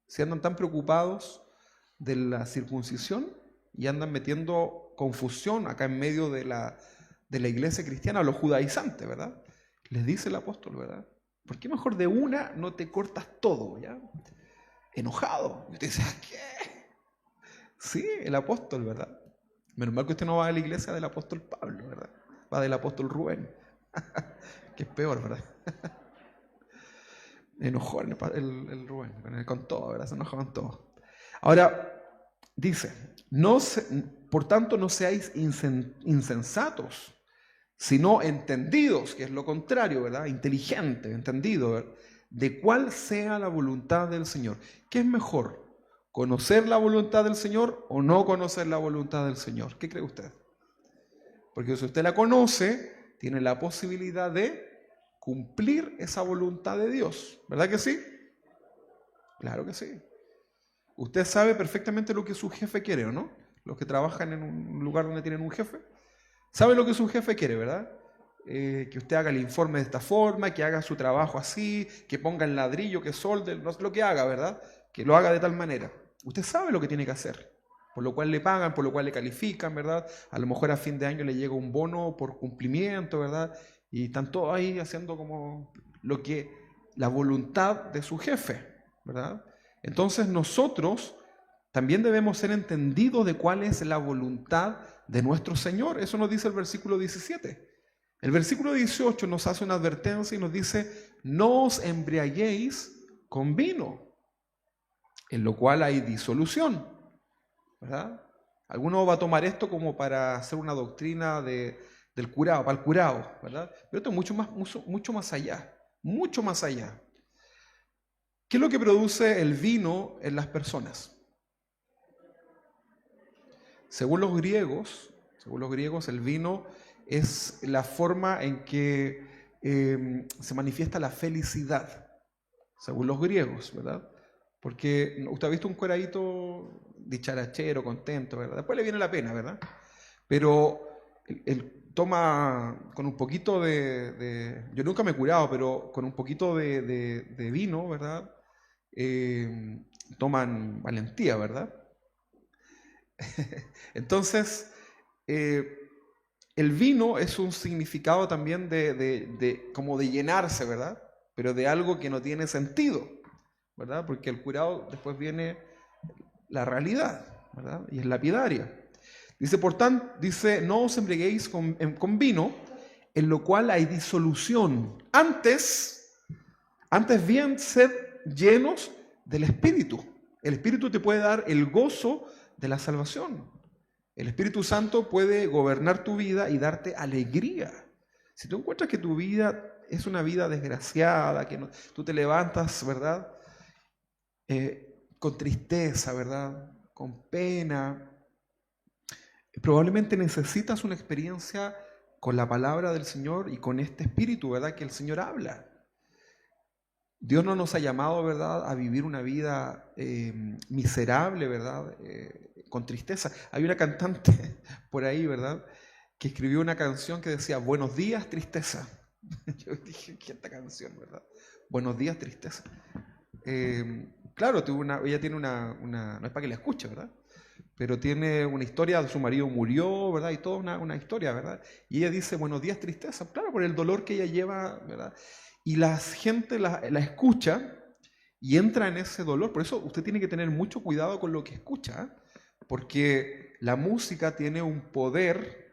Si andan tan preocupados de la circuncisión y andan metiendo confusión acá en medio de la iglesia cristiana, a los judaizantes, ¿verdad? Les dice el apóstol, ¿verdad? ¿Por qué mejor de una no te cortas todo, ya? Enojado. Y usted dice, ¿qué? Sí, el apóstol, ¿verdad? Menos mal que usted no va a la iglesia del apóstol Pablo, ¿verdad? Va del apóstol Rubén, que es peor, ¿verdad? Enojó el Rubén, con todo, ¿verdad? Se enojó con todo. Ahora, dice, por tanto no seáis insensatos, sino entendidos, que es lo contrario, ¿verdad? Inteligente, entendido, ¿verdad? De cuál sea la voluntad del Señor. ¿Qué es mejor? ¿Conocer la voluntad del Señor o no conocer la voluntad del Señor? ¿Qué cree usted? Porque si usted la conoce, tiene la posibilidad de cumplir esa voluntad de Dios. ¿Verdad que sí? Claro que sí. Usted sabe perfectamente lo que su jefe quiere, ¿o no? Los que trabajan en un lugar donde tienen un jefe. ¿Sabe lo que su jefe quiere, verdad? Que usted haga el informe de esta forma, que haga su trabajo así, que ponga el ladrillo, que solde, no sé lo que haga, ¿verdad? Que lo haga de tal manera. Usted sabe lo que tiene que hacer, por lo cual le pagan, por lo cual le califican, ¿verdad? A lo mejor a fin de año le llega un bono por cumplimiento, ¿verdad? Y están todos ahí haciendo como la voluntad de su jefe, ¿verdad? Entonces nosotros también debemos ser entendidos de cuál es la voluntad de nuestro Señor. Eso nos dice el versículo 17. El versículo 18 nos hace una advertencia y nos dice, no os embriaguéis con vino, en lo cual hay disolución, ¿verdad? Alguno va a tomar esto como para hacer una doctrina del curado, para el curado, ¿verdad? Pero esto es mucho más allá, mucho más allá. ¿Qué es lo que produce el vino en las personas? Según los griegos, el vino es la forma en que se manifiesta la felicidad, según los griegos, ¿verdad? Porque usted ha visto un cueradito dicharachero, contento, ¿verdad? Después le viene la pena, ¿verdad? Pero él toma con un poquito yo nunca me he curado, pero con un poquito de vino, ¿verdad? Toman valentía, ¿verdad? Entonces, el vino es un significado también como de llenarse, ¿verdad? Pero de algo que no tiene sentido, ¿verdad? Porque el curado después viene la realidad, ¿verdad? Y es lapidaria. Dice, por tanto, no os embriaguéis con vino, en lo cual hay disolución. Antes bien, sed llenos del Espíritu. El Espíritu te puede dar el gozo de la salvación. El Espíritu Santo puede gobernar tu vida y darte alegría. Si tú encuentras que tu vida es una vida desgraciada, que tú te levantas, ¿verdad? Con tristeza, ¿verdad? Con pena. Probablemente necesitas una experiencia con la palabra del Señor y con este Espíritu, ¿verdad? Que el Señor habla. Dios no nos ha llamado, ¿verdad?, a vivir una vida miserable, ¿verdad?, con tristeza. Hay una cantante por ahí, ¿verdad?, que escribió una canción que decía, buenos días, tristeza. Yo dije, ¿qué esta canción, verdad? Buenos días, tristeza. Claro, ella tiene no es para que la escuche, ¿verdad? Pero tiene una historia, su marido murió, ¿verdad? Y toda una historia, ¿verdad? Y ella dice, buenos días, tristeza, claro, por el dolor que ella lleva, ¿verdad? Y la gente la escucha y entra en ese dolor. Por eso usted tiene que tener mucho cuidado con lo que escucha, ¿eh? Porque la música tiene un poder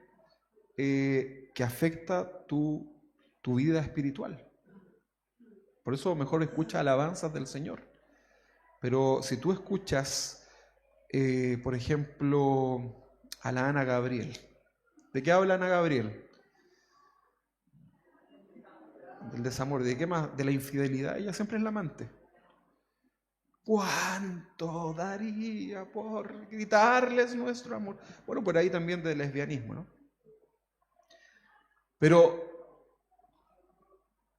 que afecta tu vida espiritual. Por eso mejor escucha alabanzas del Señor. Pero si tú escuchas, por ejemplo, a la Ana Gabriel. ¿De qué habla Ana Gabriel? Del desamor. ¿De qué más? De la infidelidad. Ella siempre es la amante. ¿Cuánto daría por gritarles nuestro amor? Bueno, por ahí también del lesbianismo, ¿no? Pero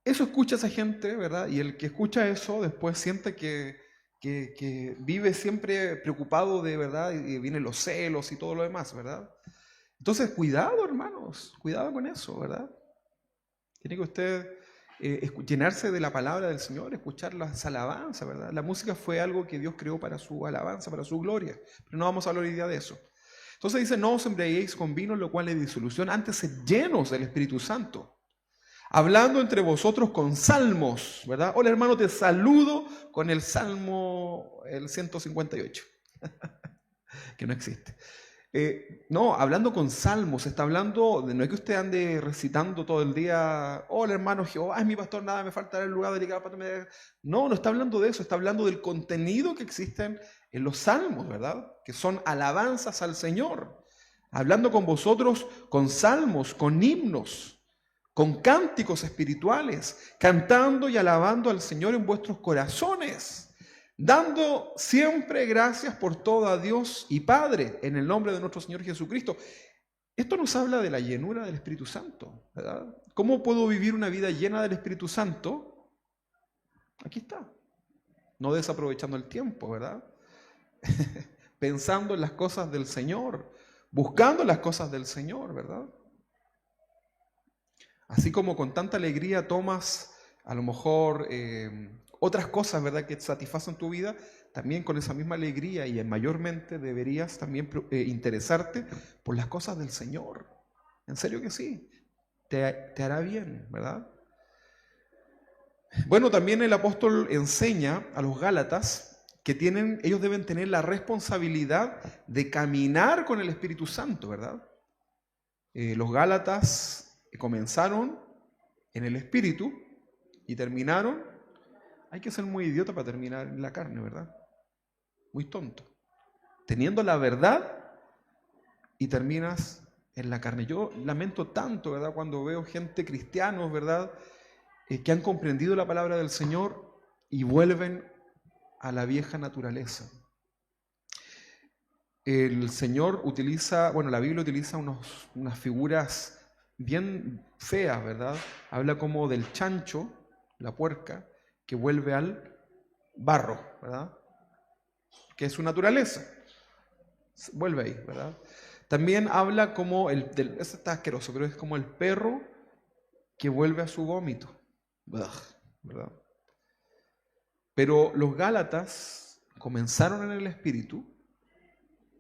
eso escucha esa gente, ¿verdad? Y el que escucha eso después siente que vive siempre preocupado de verdad y vienen los celos y todo lo demás, ¿verdad? Entonces, cuidado, hermanos, cuidado con eso, ¿verdad? Tiene que usted llenarse de la palabra del Señor, escuchar las alabanzas, ¿verdad? La música fue algo que Dios creó para su alabanza, para su gloria, pero no vamos a hablar hoy día de eso. Entonces dice, no os embriaguéis con vino, lo cual es disolución, antes sed llenos del Espíritu Santo, hablando entre vosotros con salmos, ¿verdad? Hola hermano, te saludo con el Salmo, el 158, que no existe. No, hablando con salmos, está hablando, no es que usted ande recitando todo el día, hola hermano Jehová, es mi pastor, nada me faltará el lugar dedicado para temer. No, no está hablando de eso, está hablando del contenido que existen en los salmos, ¿verdad? Que son alabanzas al Señor. Hablando con vosotros con salmos, con himnos, con cánticos espirituales, cantando y alabando al Señor en vuestros corazones, dando siempre gracias por todo a Dios y Padre, en el nombre de nuestro Señor Jesucristo. Esto nos habla de la llenura del Espíritu Santo, ¿verdad? ¿Cómo puedo vivir una vida llena del Espíritu Santo? Aquí está. No desaprovechando el tiempo, ¿verdad? Pensando en las cosas del Señor, buscando las cosas del Señor, ¿verdad? Así como con tanta alegría tomas a lo mejor otras cosas, ¿verdad?, que satisfacen tu vida, también con esa misma alegría y mayormente deberías también interesarte por las cosas del Señor. En serio que sí, te hará bien, ¿verdad? Bueno, también el apóstol enseña a los Gálatas que ellos deben tener la responsabilidad de caminar con el Espíritu Santo, ¿verdad? Los Gálatas comenzaron en el Espíritu y terminaron. Hay que ser muy idiota para terminar en la carne, ¿verdad? Muy tonto. Teniendo la verdad y terminas en la carne. Yo lamento tanto, ¿verdad?, cuando veo gente cristianos, ¿verdad?, que han comprendido la palabra del Señor y vuelven a la vieja naturaleza. El Señor utiliza, la Biblia utiliza unas figuras bien feas, ¿verdad? Habla como del chancho, la puerca, que vuelve al barro, ¿verdad? Que es su naturaleza. Vuelve ahí, ¿verdad? También habla como ese está asqueroso, pero es como el perro que vuelve a su vómito, ¿verdad? Pero los Gálatas comenzaron en el Espíritu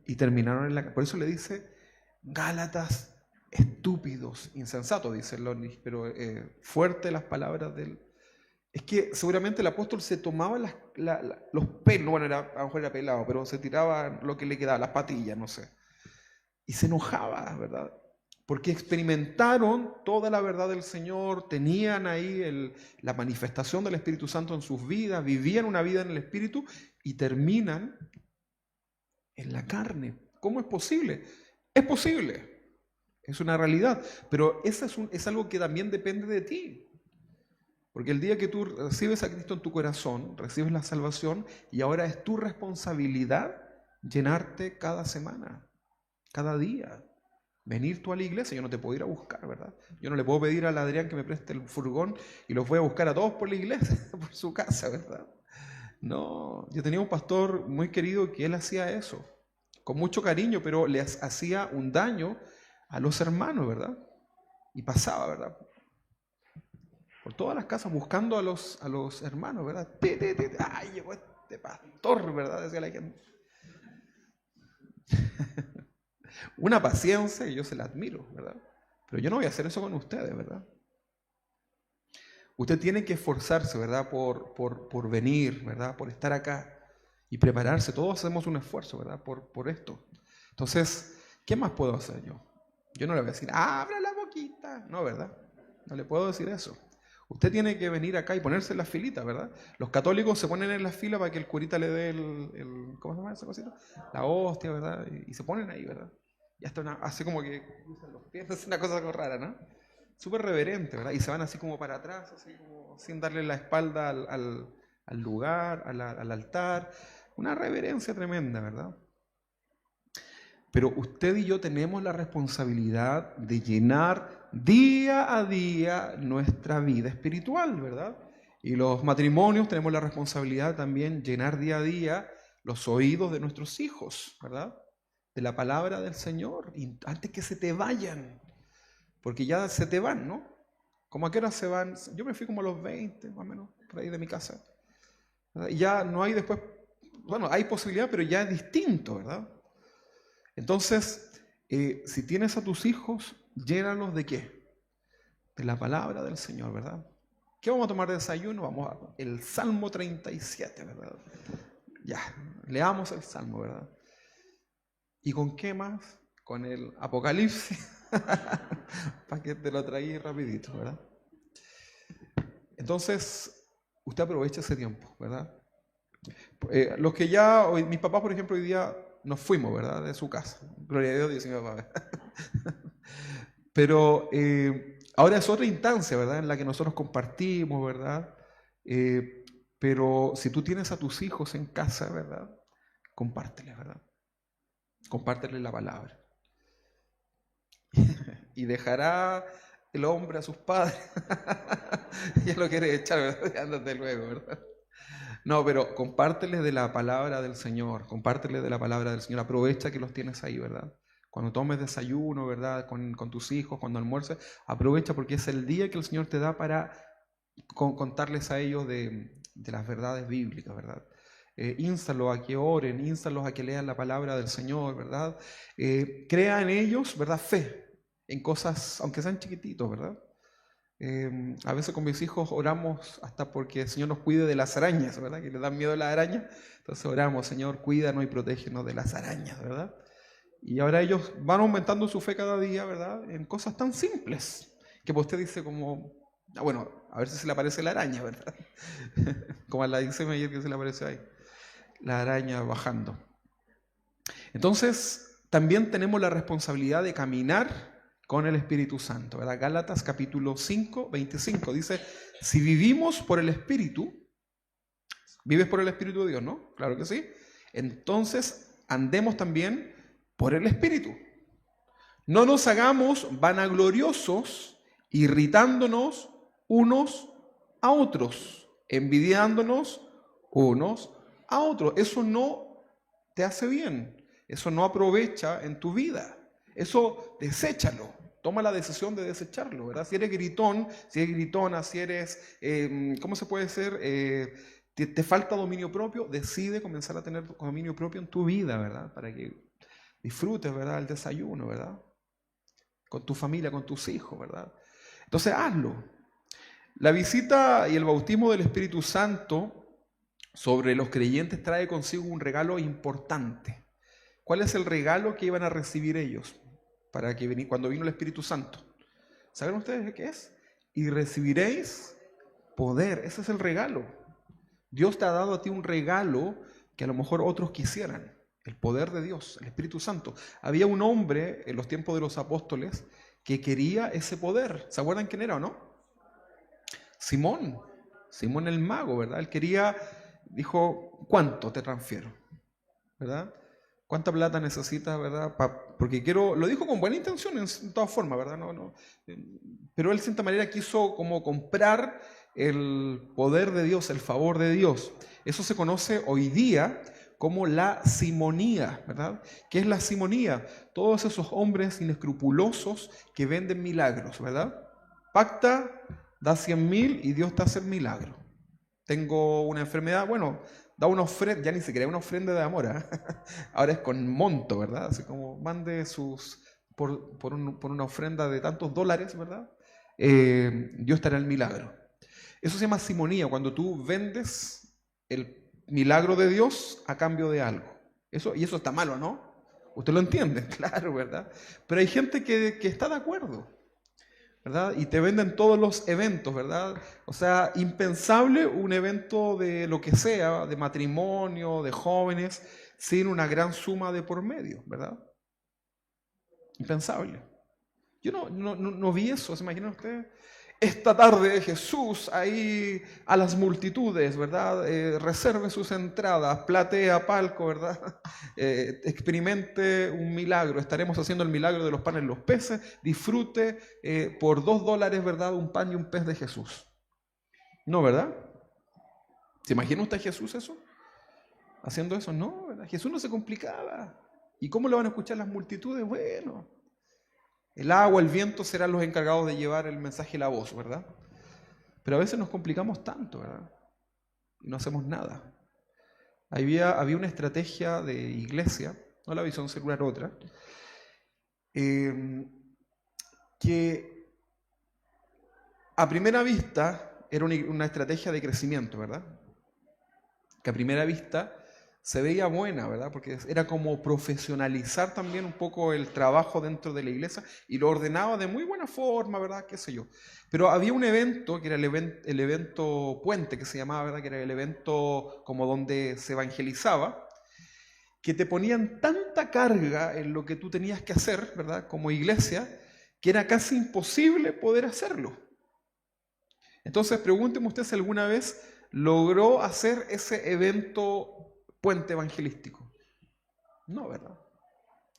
y terminaron en la... Por eso le dice, Gálatas estúpidos, insensatos, dice Lonnie, pero fuerte las palabras del... Es que seguramente el apóstol se tomaba los pelos, a lo mejor era pelado, pero se tiraba lo que le quedaba, las patillas, no sé. Y se enojaba, ¿verdad? Porque experimentaron toda la verdad del Señor, tenían ahí la manifestación del Espíritu Santo en sus vidas, vivían una vida en el Espíritu y terminan en la carne. ¿Cómo es posible? Es posible, es una realidad, pero eso es algo que también depende de ti. Porque el día que tú recibes a Cristo en tu corazón, recibes la salvación y ahora es tu responsabilidad llenarte cada semana, cada día. Venir tú a la iglesia, yo no te puedo ir a buscar, ¿verdad? Yo no le puedo pedir al Adrián que me preste el furgón y los voy a buscar a todos por la iglesia, por su casa, ¿verdad? No, yo tenía un pastor muy querido que él hacía eso, con mucho cariño, pero le hacía un daño a los hermanos, ¿verdad? Y pasaba, ¿verdad? por todas las casas buscando a los hermanos, ¿verdad? ¡Ay, llegó este pastor!, ¿verdad? Decía la gente. Una paciencia que yo se la admiro, ¿verdad? Pero yo no voy a hacer eso con ustedes, ¿verdad? Usted tiene que esforzarse, ¿verdad? Por venir, ¿verdad? Por estar acá y prepararse. Todos hacemos un esfuerzo, ¿verdad? Por esto. Entonces, ¿qué más puedo hacer yo? Yo no le voy a decir, abra la boquita. No, ¿verdad? No le puedo decir eso. Usted tiene que venir acá y ponerse en la filita, ¿verdad? Los católicos se ponen en la fila para que el curita le dé ¿cómo se llama esa cosita? La hostia, ¿verdad? Y se ponen ahí, ¿verdad? Y hasta hace como que cruzan los pies, es una cosa rara, ¿no? Súper reverente, ¿verdad? Y se van así como para atrás, así como sin darle la espalda al lugar, al altar. Una reverencia tremenda, ¿verdad? Pero usted y yo tenemos la responsabilidad de llenar día a día nuestra vida espiritual, ¿verdad? Y los matrimonios tenemos la responsabilidad también de llenar día a día los oídos de nuestros hijos, ¿verdad? De la palabra del Señor, y antes que se te vayan, porque ya se te van, ¿no? ¿Cómo a qué hora se van? Yo me fui como a los 20, más o menos, por ahí de mi casa, ¿verdad? Y ya no hay después, bueno, hay posibilidad, pero ya es distinto, ¿verdad? Entonces, si tienes a tus hijos, llénalos ¿de qué? De la palabra del Señor, ¿verdad? ¿Qué vamos a tomar de desayuno? Vamos a el Salmo 37, ¿verdad? Ya, leamos el Salmo, ¿verdad? ¿Y con qué más? Con el Apocalipsis, para que te lo traí rapidito, ¿verdad? Entonces, usted aprovecha ese tiempo, ¿verdad? Los que ya, mis papás, por ejemplo, hoy día nos fuimos, ¿verdad? De su casa. Gloria a Dios, dice mi papá. Pero ahora es otra instancia, ¿verdad? En la que nosotros compartimos, ¿verdad? Pero si tú tienes a tus hijos en casa, ¿verdad? Compárteles, ¿verdad? Compárteles la palabra. Y dejará el hombre a sus padres. Ya lo quiere echar, ¿verdad? Ándate luego, ¿verdad? No, pero compárteles de la palabra del Señor, compárteles de la palabra del Señor, aprovecha que los tienes ahí, ¿verdad? Cuando tomes desayuno, ¿verdad? Con tus hijos, cuando almuerces, aprovecha porque es el día que el Señor te da para contarles a ellos de las verdades bíblicas, ¿verdad? Instalos a que oren, instalos a que lean la palabra del Señor, ¿verdad? Crea en ellos, ¿verdad? Fe, en cosas, aunque sean chiquititos, ¿verdad? A veces con mis hijos oramos hasta porque el Señor nos cuide de las arañas, ¿verdad? Que le dan miedo a las arañas. Entonces oramos, Señor, cuídanos y protégenos de las arañas, ¿verdad? Y ahora ellos van aumentando su fe cada día, ¿verdad? En cosas tan simples que usted dice como, bueno, a ver si se le aparece la araña, ¿verdad? Como a la dice ayer que se le apareció ahí, la araña bajando. Entonces, también tenemos la responsabilidad de caminar con el Espíritu Santo, ¿verdad? Gálatas capítulo 5, 25 dice, si vivimos por el Espíritu, vives por el Espíritu de Dios, ¿no? Claro que sí. Entonces, andemos también por el Espíritu. No nos hagamos vanagloriosos, irritándonos unos a otros, envidiándonos unos a otros. Eso no te hace bien, eso no aprovecha en tu vida. Eso deséchalo. Toma la decisión de desecharlo, ¿verdad? Si eres gritón, si eres gritona, si eres, ¿cómo se puede ser? Te falta dominio propio, decide comenzar a tener dominio propio en tu vida, ¿verdad? Para que disfrutes, ¿verdad? El desayuno, ¿verdad? Con tu familia, con tus hijos, ¿verdad? Entonces, hazlo. La visita y el bautismo del Espíritu Santo sobre los creyentes trae consigo un regalo importante. ¿Cuál es el regalo que iban a recibir ellos cuando vino el Espíritu Santo? ¿Saben ustedes qué es? Y recibiréis poder. Ese es el regalo. Dios te ha dado a ti un regalo que a lo mejor otros quisieran. El poder de Dios, el Espíritu Santo. Había un hombre en los tiempos de los apóstoles que quería ese poder. ¿Se acuerdan quién era o no? Simón el mago, ¿verdad? Él quería, dijo, ¿cuánto te transfiero? ¿Verdad? ¿Cuánta plata necesitas, verdad? Porque lo dijo con buena intención en todas formas, ¿verdad? Pero él de cierta manera quiso como comprar el poder de Dios, el favor de Dios. Eso se conoce hoy día como la simonía, ¿verdad? ¿Qué es la simonía? Todos esos hombres inescrupulosos que venden milagros, ¿verdad? Pacta Da 100.000 y Dios te hace el milagro. Tengo una enfermedad, bueno, da una ofrenda, ya ni siquiera es una ofrenda de amor, ¿eh? Ahora es con monto, ¿verdad? Así como mande por una ofrenda de tantos dólares, ¿verdad? Dios te hará el milagro. Eso se llama simonía, cuando tú vendes el milagro de Dios a cambio de algo. Y eso está malo, ¿no? Usted lo entiende, claro, ¿verdad? Pero hay gente que está de acuerdo, ¿verdad? Y te venden todos los eventos, ¿verdad? O sea, impensable un evento de lo que sea, de matrimonio, de jóvenes, sin una gran suma de por medio, ¿verdad? Impensable. Yo no vi eso, ¿se imaginan ustedes? Esta tarde Jesús ahí a las multitudes, ¿verdad? Reserve sus entradas, platea palco, ¿verdad? Experimente un milagro. Estaremos haciendo el milagro de los panes y los peces. Disfrute por $2, ¿verdad? Un pan y un pez de Jesús. No, ¿verdad? ¿Se imagina usted a Jesús eso? Haciendo eso, no, ¿verdad? Jesús no se complicaba. ¿Y cómo lo van a escuchar las multitudes? Bueno, el agua, el viento serán los encargados de llevar el mensaje y la voz, ¿verdad? Pero a veces nos complicamos tanto, ¿verdad? Y no hacemos nada. Había una estrategia de iglesia, no la visión celular, otra, que a primera vista era una estrategia de crecimiento, ¿verdad? Que a primera vista se veía buena, ¿verdad? Porque era como profesionalizar también un poco el trabajo dentro de la iglesia y lo ordenaba de muy buena forma, ¿verdad? Qué sé yo. Pero había un evento, que era el evento puente, que se llamaba, ¿verdad? Que era el evento como donde se evangelizaba, que te ponían tanta carga en lo que tú tenías que hacer, ¿verdad? Como iglesia, que era casi imposible poder hacerlo. Entonces, pregúnteme usted si alguna vez logró hacer ese evento puente evangelístico. No, ¿verdad?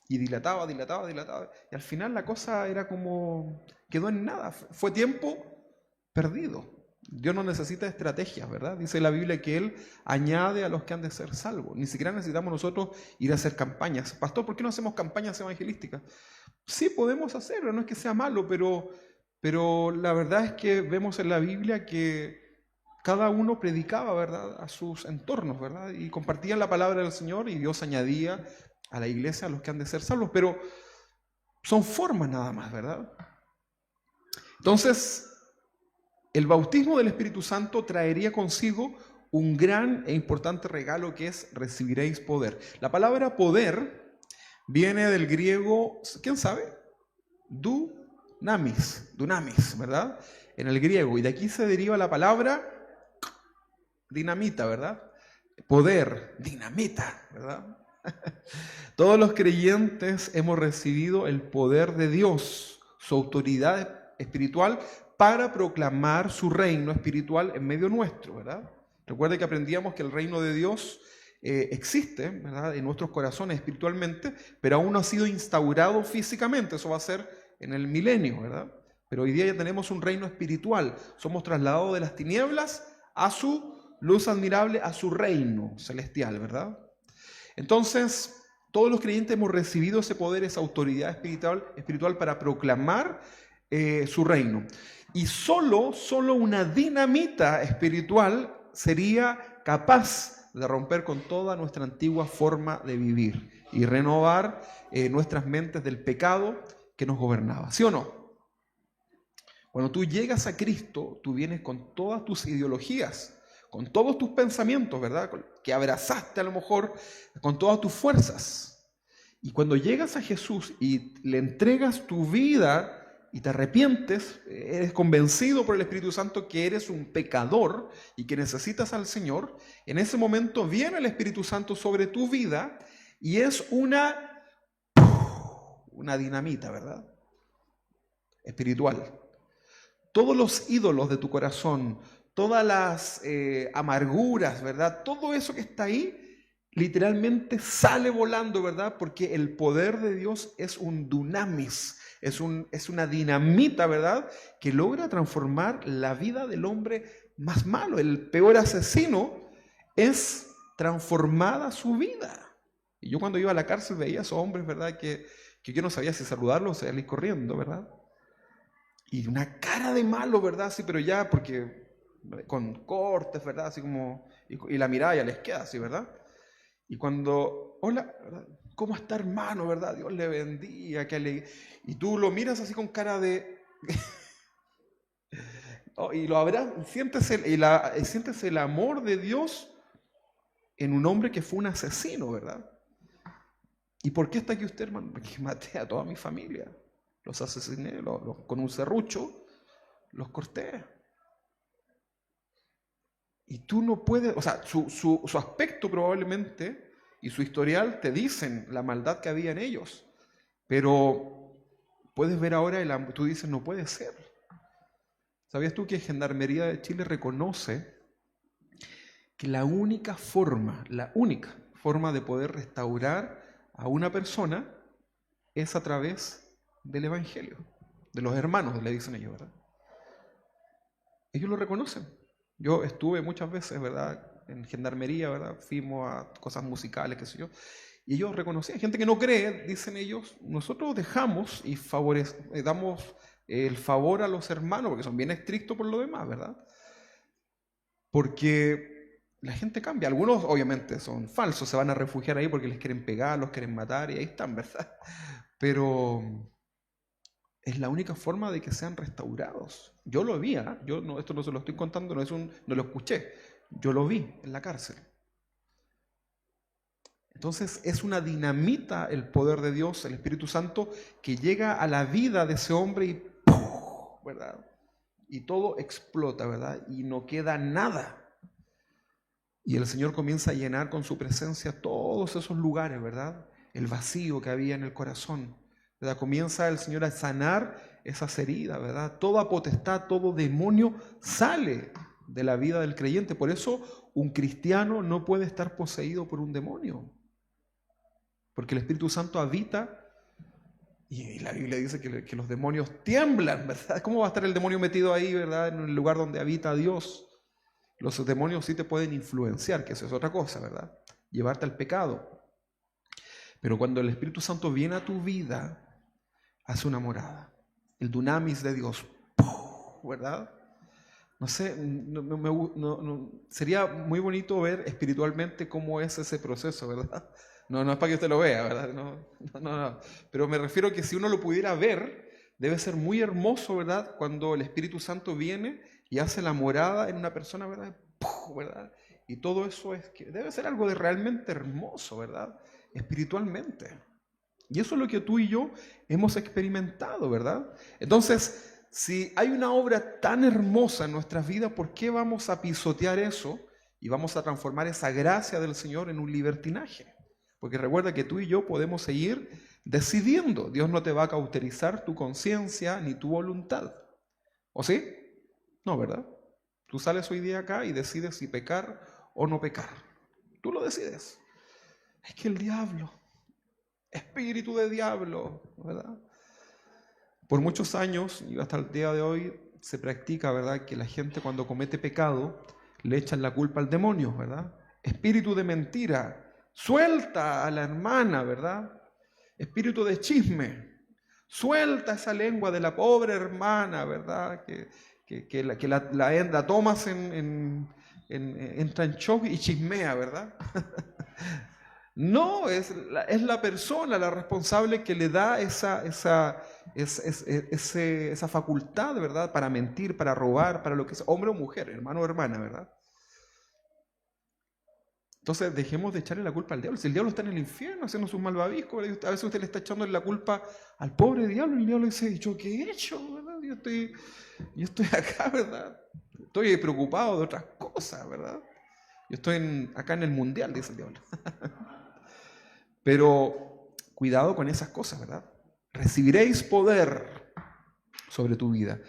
Y dilataba. Y al final la cosa era como, quedó en nada. Fue tiempo perdido. Dios no necesita estrategias, ¿verdad? Dice la Biblia que Él añade a los que han de ser salvos. Ni siquiera necesitamos nosotros ir a hacer campañas. Pastor, ¿por qué no hacemos campañas evangelísticas? Sí podemos hacerlo, no es que sea malo, pero la verdad es que vemos en la Biblia que cada uno predicaba, ¿verdad?, a sus entornos, ¿verdad? Y compartían la palabra del Señor y Dios añadía a la iglesia a los que han de ser salvos. Pero son formas nada más, ¿verdad? Entonces, el bautismo del Espíritu Santo traería consigo un gran e importante regalo que es recibiréis poder. La palabra poder viene del griego, ¿quién sabe? Dunamis, ¿verdad? En el griego. Y de aquí se deriva la palabra dinamita, ¿verdad? Poder, dinamita, ¿verdad? Todos los creyentes hemos recibido el poder de Dios, su autoridad espiritual para proclamar su reino espiritual en medio nuestro, ¿verdad? Recuerde que aprendíamos que el reino de Dios existe, ¿verdad?, en nuestros corazones espiritualmente, pero aún no ha sido instaurado físicamente. Eso va a ser en el milenio, ¿verdad? Pero hoy día ya tenemos un reino espiritual. Somos trasladados de las tinieblas a su luz admirable, a su reino celestial, ¿verdad? Entonces, todos los creyentes hemos recibido ese poder, esa autoridad espiritual para proclamar su reino. Y solo una dinamita espiritual sería capaz de romper con toda nuestra antigua forma de vivir y renovar nuestras mentes del pecado que nos gobernaba. ¿Sí o no? Cuando tú llegas a Cristo, tú vienes con todas tus ideologías, con todos tus pensamientos, ¿verdad?, que abrazaste a lo mejor con todas tus fuerzas. Y cuando llegas a Jesús y le entregas tu vida y te arrepientes, eres convencido por el Espíritu Santo que eres un pecador y que necesitas al Señor, en ese momento viene el Espíritu Santo sobre tu vida y es una dinamita, ¿verdad?, espiritual. Todos los ídolos de tu corazón, todas las amarguras, ¿verdad?, todo eso que está ahí, literalmente sale volando, ¿verdad? Porque el poder de Dios es un dunamis, es una dinamita, ¿verdad?, que logra transformar la vida del hombre más malo. El peor asesino es transformada su vida. Y yo cuando iba a la cárcel veía a esos hombres, ¿verdad?, que yo no sabía si saludarlos o salir corriendo, ¿verdad? Y una cara de malo, ¿verdad? Sí, pero ya, porque con cortes, ¿verdad? Así como, y la mirada ya les queda así, ¿verdad? Y cuando, hola, ¿verdad? ¿Cómo está, hermano, verdad? Dios le bendiga, y tú lo miras así con cara de, oh, y lo habrás, sientes el amor de Dios en un hombre que fue un asesino, ¿verdad? ¿Y por qué está aquí usted, hermano? Porque maté a toda mi familia. Los asesiné, con un serrucho, los corté. Y tú no puedes, o sea, su aspecto probablemente y su historial te dicen la maldad que había en ellos. Pero puedes ver ahora, tú dices, no puede ser. ¿Sabías tú que Gendarmería de Chile reconoce que la única forma de poder restaurar a una persona es a través del Evangelio? De los hermanos, le dicen ellos, ¿verdad? Ellos lo reconocen. Yo estuve muchas veces, ¿verdad?, en Gendarmería, ¿verdad? Fuimos a cosas musicales, qué sé yo. Y ellos reconocían, gente que no cree, dicen ellos, nosotros dejamos y damos el favor a los hermanos, porque son bien estrictos por lo demás, ¿verdad? Porque la gente cambia. Algunos obviamente son falsos, se van a refugiar ahí porque les quieren pegar, los quieren matar y ahí están, ¿verdad? Pero es la única forma de que sean restaurados. Yo lo vi, ¿eh? Yo no, esto no se lo estoy contando, no lo escuché. Yo lo vi en la cárcel. Entonces es una dinamita el poder de Dios, el Espíritu Santo, que llega a la vida de ese hombre y ¡pum!, ¿verdad? Y todo explota, ¿verdad? Y no queda nada. Y el Señor comienza a llenar con su presencia todos esos lugares, ¿verdad? El vacío que había en el corazón, ¿verdad? Comienza el Señor a sanar esas heridas, ¿verdad? Toda potestad, todo demonio sale de la vida del creyente. Por eso un cristiano no puede estar poseído por un demonio. Porque el Espíritu Santo habita, y la Biblia dice que los demonios tiemblan, ¿verdad? ¿Cómo va a estar el demonio metido ahí, ¿verdad? En el lugar donde habita Dios. Los demonios sí te pueden influenciar, que eso es otra cosa, ¿verdad? Llevarte al pecado. Pero cuando el Espíritu Santo viene a tu vida, hace una morada. El dunamis de Dios, ¿verdad? No sé, sería muy bonito ver espiritualmente cómo es ese proceso, ¿verdad? No es para que usted lo vea, ¿verdad? No. Pero me refiero a que si uno lo pudiera ver, debe ser muy hermoso, ¿verdad? Cuando el Espíritu Santo viene y hace la morada en una persona, ¿verdad? ¿Verdad? Y todo eso debe ser algo de realmente hermoso, ¿verdad? Espiritualmente. Y eso es lo que tú y yo hemos experimentado, ¿verdad? Entonces, si hay una obra tan hermosa en nuestras vidas, ¿por qué vamos a pisotear eso y vamos a transformar esa gracia del Señor en un libertinaje? Porque recuerda que tú y yo podemos seguir decidiendo. Dios no te va a cauterizar tu conciencia ni tu voluntad. ¿O sí? No, ¿verdad? Tú sales hoy día acá y decides si pecar o no pecar. Tú lo decides. Es que el diablo, espíritu de diablo, ¿verdad? Por muchos años y hasta el día de hoy se practica, ¿verdad?, que la gente cuando comete pecado le echan la culpa al demonio, ¿verdad? Espíritu de mentira, suelta a la hermana, ¿verdad? Espíritu de chisme, suelta esa lengua de la pobre hermana, ¿verdad? Que la tomas entra en shock y chismea, ¿verdad? No, es la persona la responsable que le da esa facultad, ¿verdad? Para mentir, para robar, para lo que sea, hombre o mujer, hermano o hermana, ¿verdad? Entonces dejemos de echarle la culpa al diablo. Si el diablo está en el infierno haciendo sus malvaviscos, ¿verdad? A veces usted le está echando la culpa al pobre diablo y el diablo dice, ¿yo qué he hecho? ¿Verdad? Yo estoy acá, ¿verdad? Estoy preocupado de otras cosas, ¿verdad? Yo estoy acá en el mundial, dice el diablo. Pero cuidado con esas cosas, ¿verdad? Recibiréis poder sobre tu vida.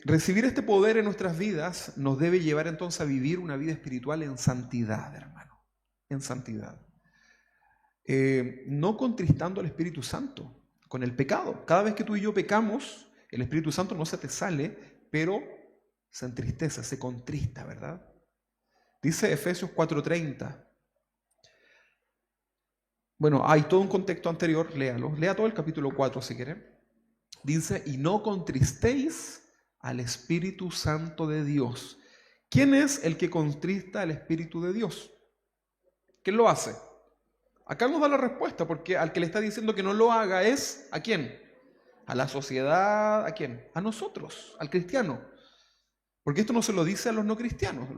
Recibir este poder en nuestras vidas nos debe llevar entonces a vivir una vida espiritual en santidad, hermano. En santidad. No contristando al Espíritu Santo con el pecado. Cada vez que tú y yo pecamos, el Espíritu Santo no se te sale, pero se entristece, se contrista, ¿verdad? Dice Efesios 4:30. Bueno, hay todo un contexto anterior, léalo. Lea todo el capítulo 4 si quiere. Dice, y no contristéis al Espíritu Santo de Dios. ¿Quién es el que contrista al Espíritu de Dios? ¿Quién lo hace? Acá nos da la respuesta, porque al que le está diciendo que no lo haga es, ¿a quién? A la sociedad, ¿a quién? A nosotros, al cristiano. Porque esto no se lo dice a los no cristianos.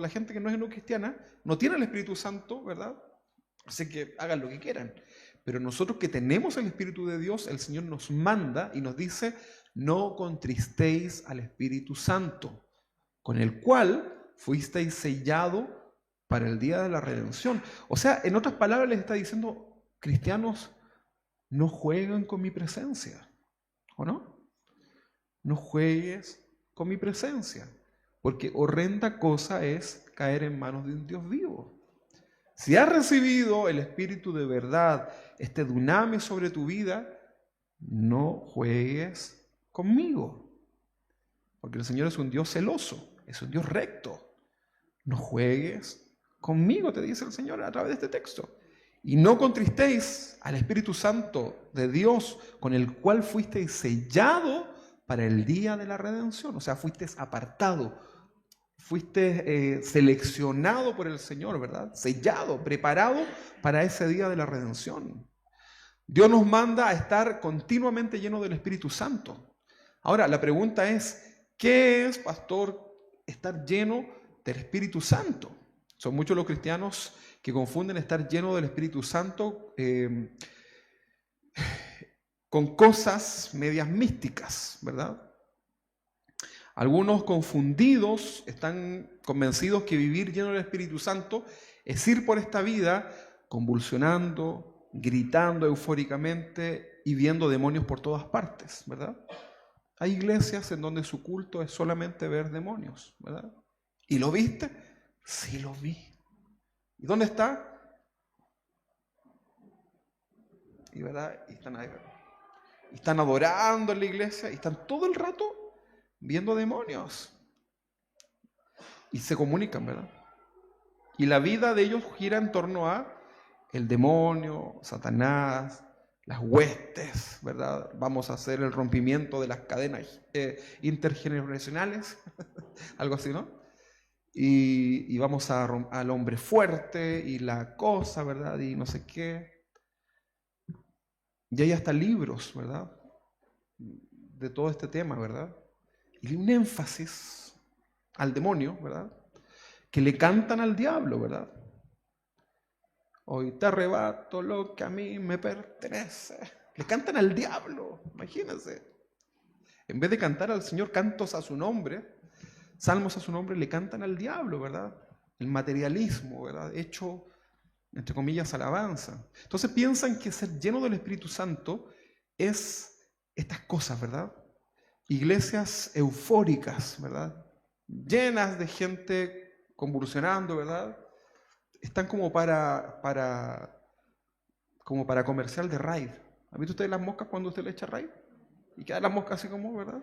La gente que no es no cristiana no tiene el Espíritu Santo, ¿verdad? Así que hagan lo que quieran. Pero nosotros que tenemos el Espíritu de Dios, el Señor nos manda y nos dice, no contristéis al Espíritu Santo, con el cual fuisteis sellado para el día de la redención. O sea, en otras palabras les está diciendo, cristianos, no jueguen con mi presencia, ¿o no? No juegues con mi presencia, porque horrenda cosa es caer en manos de un Dios vivo. Si has recibido el Espíritu de verdad, este dunamis sobre tu vida, no juegues conmigo, porque el Señor es un Dios celoso, es un Dios recto. No juegues conmigo, te dice el Señor a través de este texto. Y no contristéis al Espíritu Santo de Dios, con el cual fuisteis sellado para el día de la redención. O sea, fuisteis apartado, fuiste seleccionado por el Señor, ¿verdad? Sellado, preparado para ese día de la redención. Dios nos manda a estar continuamente llenos del Espíritu Santo. Ahora, la pregunta es, ¿qué es, pastor, estar lleno del Espíritu Santo? Son muchos los cristianos que confunden estar lleno del Espíritu Santo con cosas medias místicas, ¿verdad? Algunos confundidos están convencidos que vivir lleno del Espíritu Santo es ir por esta vida convulsionando, gritando eufóricamente y viendo demonios por todas partes, ¿verdad? Hay iglesias en donde su culto es solamente ver demonios, ¿verdad? ¿Y lo viste? Sí, lo vi. ¿Y dónde está? Y, ¿verdad? Y están ahí, ¿verdad? Y están adorando en la iglesia y están todo el rato viendo demonios. Y se comunican, ¿verdad? Y la vida de ellos gira en torno a el demonio, Satanás, las huestes, ¿verdad? Vamos a hacer el rompimiento de las cadenas intergeneracionales, algo así, ¿no? Y vamos al hombre fuerte y la cosa, ¿verdad? Y no sé qué. Y hay hasta libros, ¿verdad? De todo este tema, ¿verdad? Y un énfasis al demonio, ¿verdad? Que le cantan al diablo, ¿verdad? Hoy te arrebato lo que a mí me pertenece. Le cantan al diablo, imagínense. En vez de cantar al Señor cantos a su nombre, salmos a su nombre, le cantan al diablo, ¿verdad? El materialismo, ¿verdad? Hecho, entre comillas, alabanza. Entonces piensan que ser lleno del Espíritu Santo es estas cosas, ¿verdad? Iglesias eufóricas, ¿verdad? Llenas de gente convulsionando, ¿verdad? Están como para comercial de Raid. ¿Han visto ustedes las moscas cuando usted le echa Raid? Y quedan las moscas así como, ¿verdad?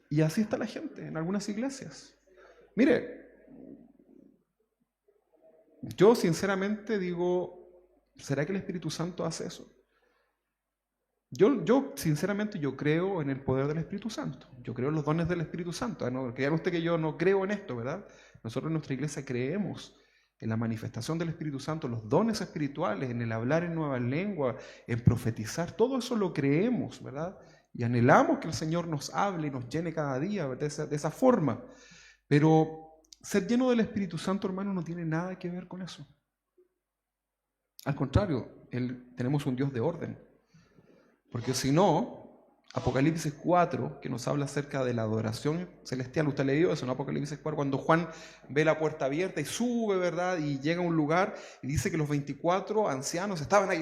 Y así está la gente en algunas iglesias. Mire, yo sinceramente digo, ¿será que el Espíritu Santo hace eso? Yo sinceramente creo en el poder del Espíritu Santo. Yo creo en los dones del Espíritu Santo. No crean usted que yo no creo en esto, ¿verdad? Nosotros en nuestra iglesia creemos en la manifestación del Espíritu Santo, los dones espirituales, en el hablar en nuevas lenguas, en profetizar. Todo eso lo creemos, ¿verdad? Y anhelamos que el Señor nos hable y nos llene cada día de esa forma. Pero ser lleno del Espíritu Santo, hermano, no tiene nada que ver con eso. Al contrario, tenemos un Dios de orden. Porque si no, Apocalipsis 4, que nos habla acerca de la adoración celestial, usted leyó eso, ¿no? Apocalipsis 4, cuando Juan ve la puerta abierta y sube, ¿verdad? Y llega a un lugar y dice que los 24 ancianos estaban ahí.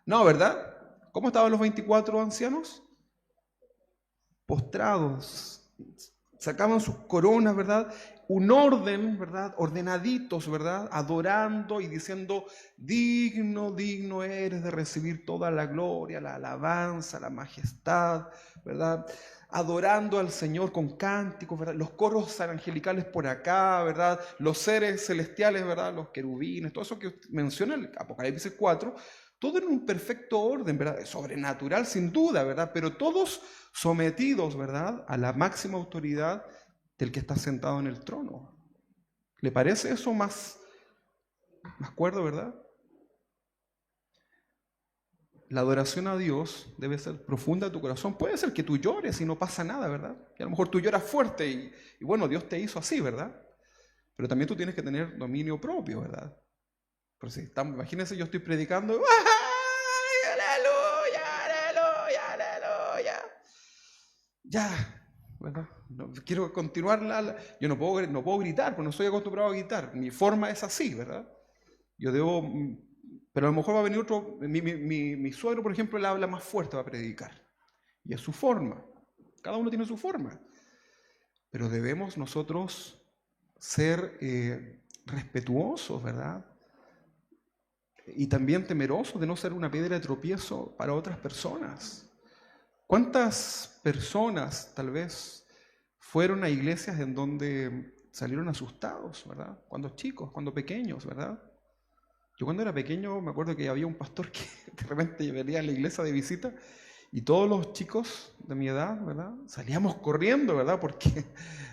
No, ¿verdad? ¿Cómo estaban los 24 ancianos? Postrados, sacaban sus coronas, ¿verdad? Un orden, ¿verdad? Ordenaditos, ¿verdad? Adorando y diciendo, digno, digno eres de recibir toda la gloria, la alabanza, la majestad, ¿verdad? Adorando al Señor con cánticos, ¿verdad? Los coros angelicales por acá, ¿verdad? Los seres celestiales, ¿verdad? Los querubines, todo eso que menciona el Apocalipsis 4, Todo en un perfecto orden, ¿verdad? Sobrenatural sin duda, ¿verdad? Pero todos sometidos, ¿verdad? A la máxima autoridad del que está sentado en el trono. ¿Le parece eso más cuerdo, verdad? La adoración a Dios debe ser profunda de tu corazón. Puede ser que tú llores y no pasa nada, ¿verdad? Y a lo mejor tú lloras fuerte y bueno, Dios te hizo así, ¿verdad? Pero también tú tienes que tener dominio propio, ¿verdad? Pero si estamos, imagínense, yo estoy predicando, ¡ay, aleluya, aleluya, aleluya! Ya, ¿verdad? No, quiero continuar, yo no puedo gritar, porque no soy acostumbrado a gritar. Mi forma es así, ¿verdad? Yo debo... Pero a lo mejor va a venir otro, mi suegro, por ejemplo, él habla más fuerte, va a predicar. Y es su forma. Cada uno tiene su forma. Pero debemos nosotros ser respetuosos, ¿verdad? Y también temerosos de no ser una piedra de tropiezo para otras personas. ¿Cuántas personas tal vez fueron a iglesias en donde salieron asustados, ¿verdad? Cuando chicos, cuando pequeños, ¿verdad? Yo cuando era pequeño me acuerdo que había un pastor que de repente venía a la iglesia de visita y todos los chicos de mi edad, ¿verdad? Salíamos corriendo, ¿verdad? Porque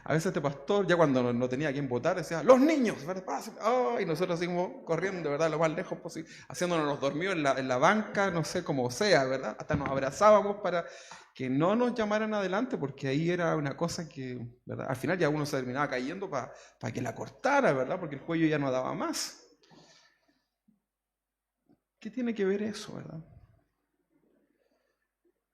a veces este pastor, ya cuando no tenía a quién votar, decía, ¡los niños! ¿Verdad? ¡Oh! Y nosotros seguimos corriendo, ¿verdad? Lo más lejos posible, haciéndonos los dormidos en la banca, no sé cómo sea, ¿verdad? Hasta nos abrazábamos para que no nos llamaran adelante, porque ahí era una cosa que, ¿verdad? Al final ya uno se terminaba cayendo para que la cortara, ¿verdad? Porque el cuello ya no daba más. ¿Qué tiene que ver eso, verdad?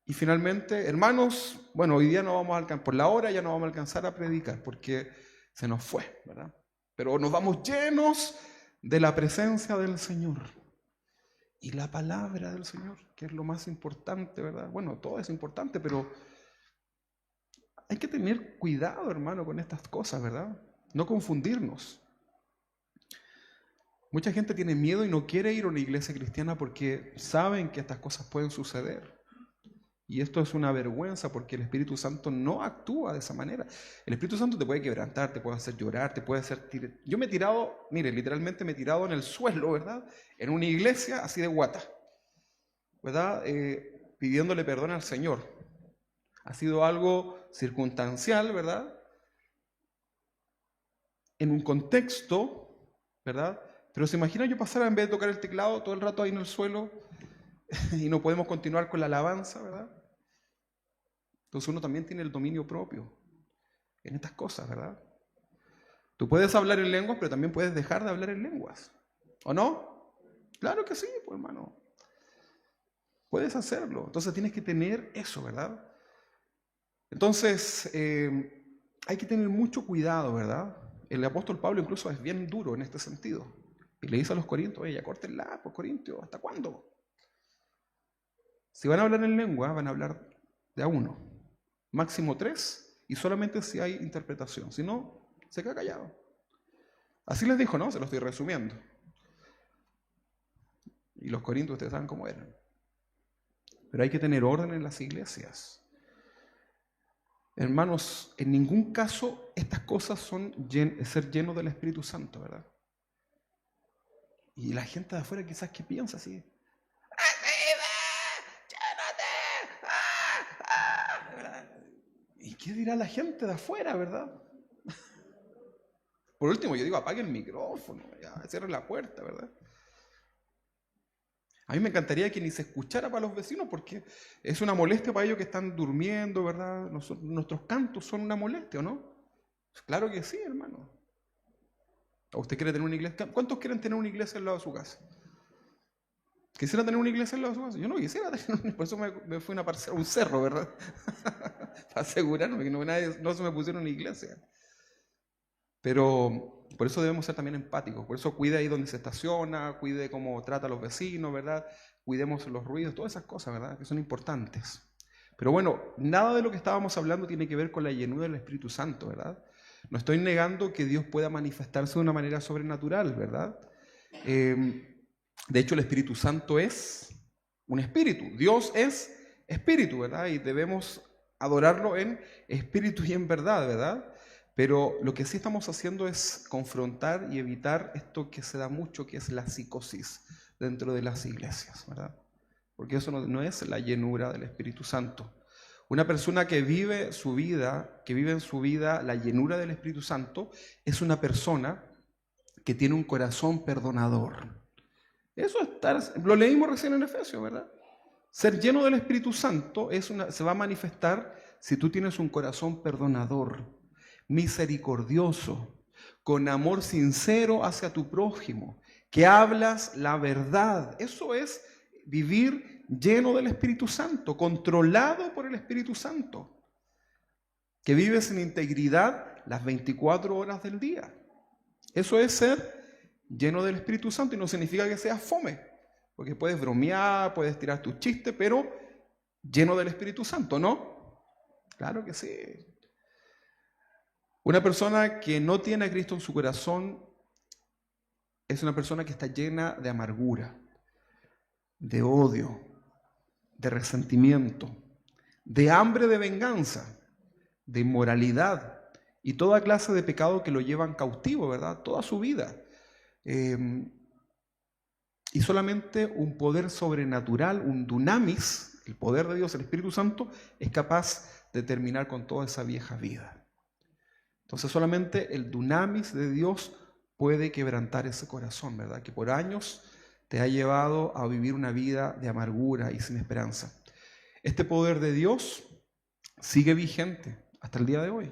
Y finalmente, hermanos, bueno, hoy día no vamos a alcanzar, por la hora ya no vamos a alcanzar a predicar porque se nos fue, ¿verdad? Pero nos vamos llenos de la presencia del Señor y la palabra del Señor, que es lo más importante, ¿verdad? Bueno, todo es importante, pero hay que tener cuidado, hermano, con estas cosas, ¿verdad? No confundirnos. Mucha gente tiene miedo y no quiere ir a una iglesia cristiana porque saben que estas cosas pueden suceder. Y esto es una vergüenza porque el Espíritu Santo no actúa de esa manera. El Espíritu Santo te puede quebrantar, te puede hacer llorar, te puede hacer... Yo me he tirado, mire, literalmente me he tirado en el suelo, ¿verdad? En una iglesia así de guata, ¿verdad? Pidiéndole perdón al Señor. Ha sido algo circunstancial, ¿verdad? En un contexto, ¿verdad? Pero se imagina yo pasar en vez de tocar el teclado todo el rato ahí en el suelo y no podemos continuar con la alabanza, ¿verdad? Entonces uno también tiene el dominio propio en estas cosas, ¿verdad? Tú puedes hablar en lenguas, pero también puedes dejar de hablar en lenguas, ¿o no? Claro que sí, pues hermano. Puedes hacerlo. Entonces tienes que tener eso, ¿verdad? Entonces hay que tener mucho cuidado, ¿verdad? El apóstol Pablo incluso es bien duro en este sentido. Y le dice a los corintios, oye, ya córtenla, pues Corintios, ¿hasta cuándo? Si van a hablar en lengua, van a hablar de a uno, máximo 3, y solamente si hay interpretación. Si no, se queda callado. Así les dijo, ¿no? Se lo estoy resumiendo. Y los corintios ustedes saben cómo eran. Pero hay que tener orden en las iglesias. Hermanos, en ningún caso estas cosas son ser llenos del Espíritu Santo, ¿verdad? Y la gente de afuera quizás que piensa así. ¿Y qué dirá la gente de afuera, verdad? Por último, yo digo, apague el micrófono, ya, cierre la puerta, ¿verdad? A mí me encantaría que ni se escuchara para los vecinos porque es una molestia para ellos que están durmiendo, ¿verdad? Nuestros cantos son una molestia, ¿o no? Claro que sí, hermano. ¿O usted quiere tener una iglesia? ¿Cuántos quieren tener una iglesia al lado de su casa? ¿Quisiera tener una iglesia al lado de su casa? Yo no quisiera tener una, por eso me fui a un cerro, ¿verdad? Para asegurarme que no se me pusiera una iglesia. Pero por eso debemos ser también empáticos, por eso cuide ahí donde se estaciona, cuide cómo trata a los vecinos, ¿verdad? Cuidemos los ruidos, todas esas cosas, ¿verdad? Que son importantes. Pero bueno, nada de lo que estábamos hablando tiene que ver con la llenura del Espíritu Santo, ¿verdad? No estoy negando que Dios pueda manifestarse de una manera sobrenatural, ¿verdad? De hecho, el Espíritu Santo es un espíritu. Dios es espíritu, ¿verdad? Y debemos adorarlo en espíritu y en verdad, ¿verdad? Pero lo que sí estamos haciendo es confrontar y evitar esto que se da mucho, que es la psicosis. dentro de las iglesias, ¿verdad? Porque eso no es la llenura del Espíritu Santo. Una persona que vive en su vida la llenura del Espíritu Santo es una persona que tiene un corazón perdonador. Eso lo leímos recién en Efesios, ¿verdad? Ser lleno del Espíritu Santo se va a manifestar si tú tienes un corazón perdonador, misericordioso, con amor sincero hacia tu prójimo, que hablas la verdad. Eso es vivir lleno del Espíritu Santo, controlado por el Espíritu Santo, que vives en integridad las 24 horas del día. Eso es ser lleno del Espíritu Santo, y no significa que seas fome, porque puedes bromear, puedes tirar tus chistes, pero lleno del Espíritu Santo, ¿no? Claro que sí. Una persona que no tiene a Cristo en su corazón es una persona que está llena de amargura, de odio, de resentimiento, de hambre de venganza, de inmoralidad y toda clase de pecado que lo llevan cautivo, ¿verdad? Toda su vida. Y solamente un poder sobrenatural, un dunamis, el poder de Dios, el Espíritu Santo, es capaz de terminar con toda esa vieja vida. Entonces solamente el dunamis de Dios puede quebrantar ese corazón, ¿verdad? Que por años te ha llevado a vivir una vida de amargura y sin esperanza. Este poder de Dios sigue vigente hasta el día de hoy.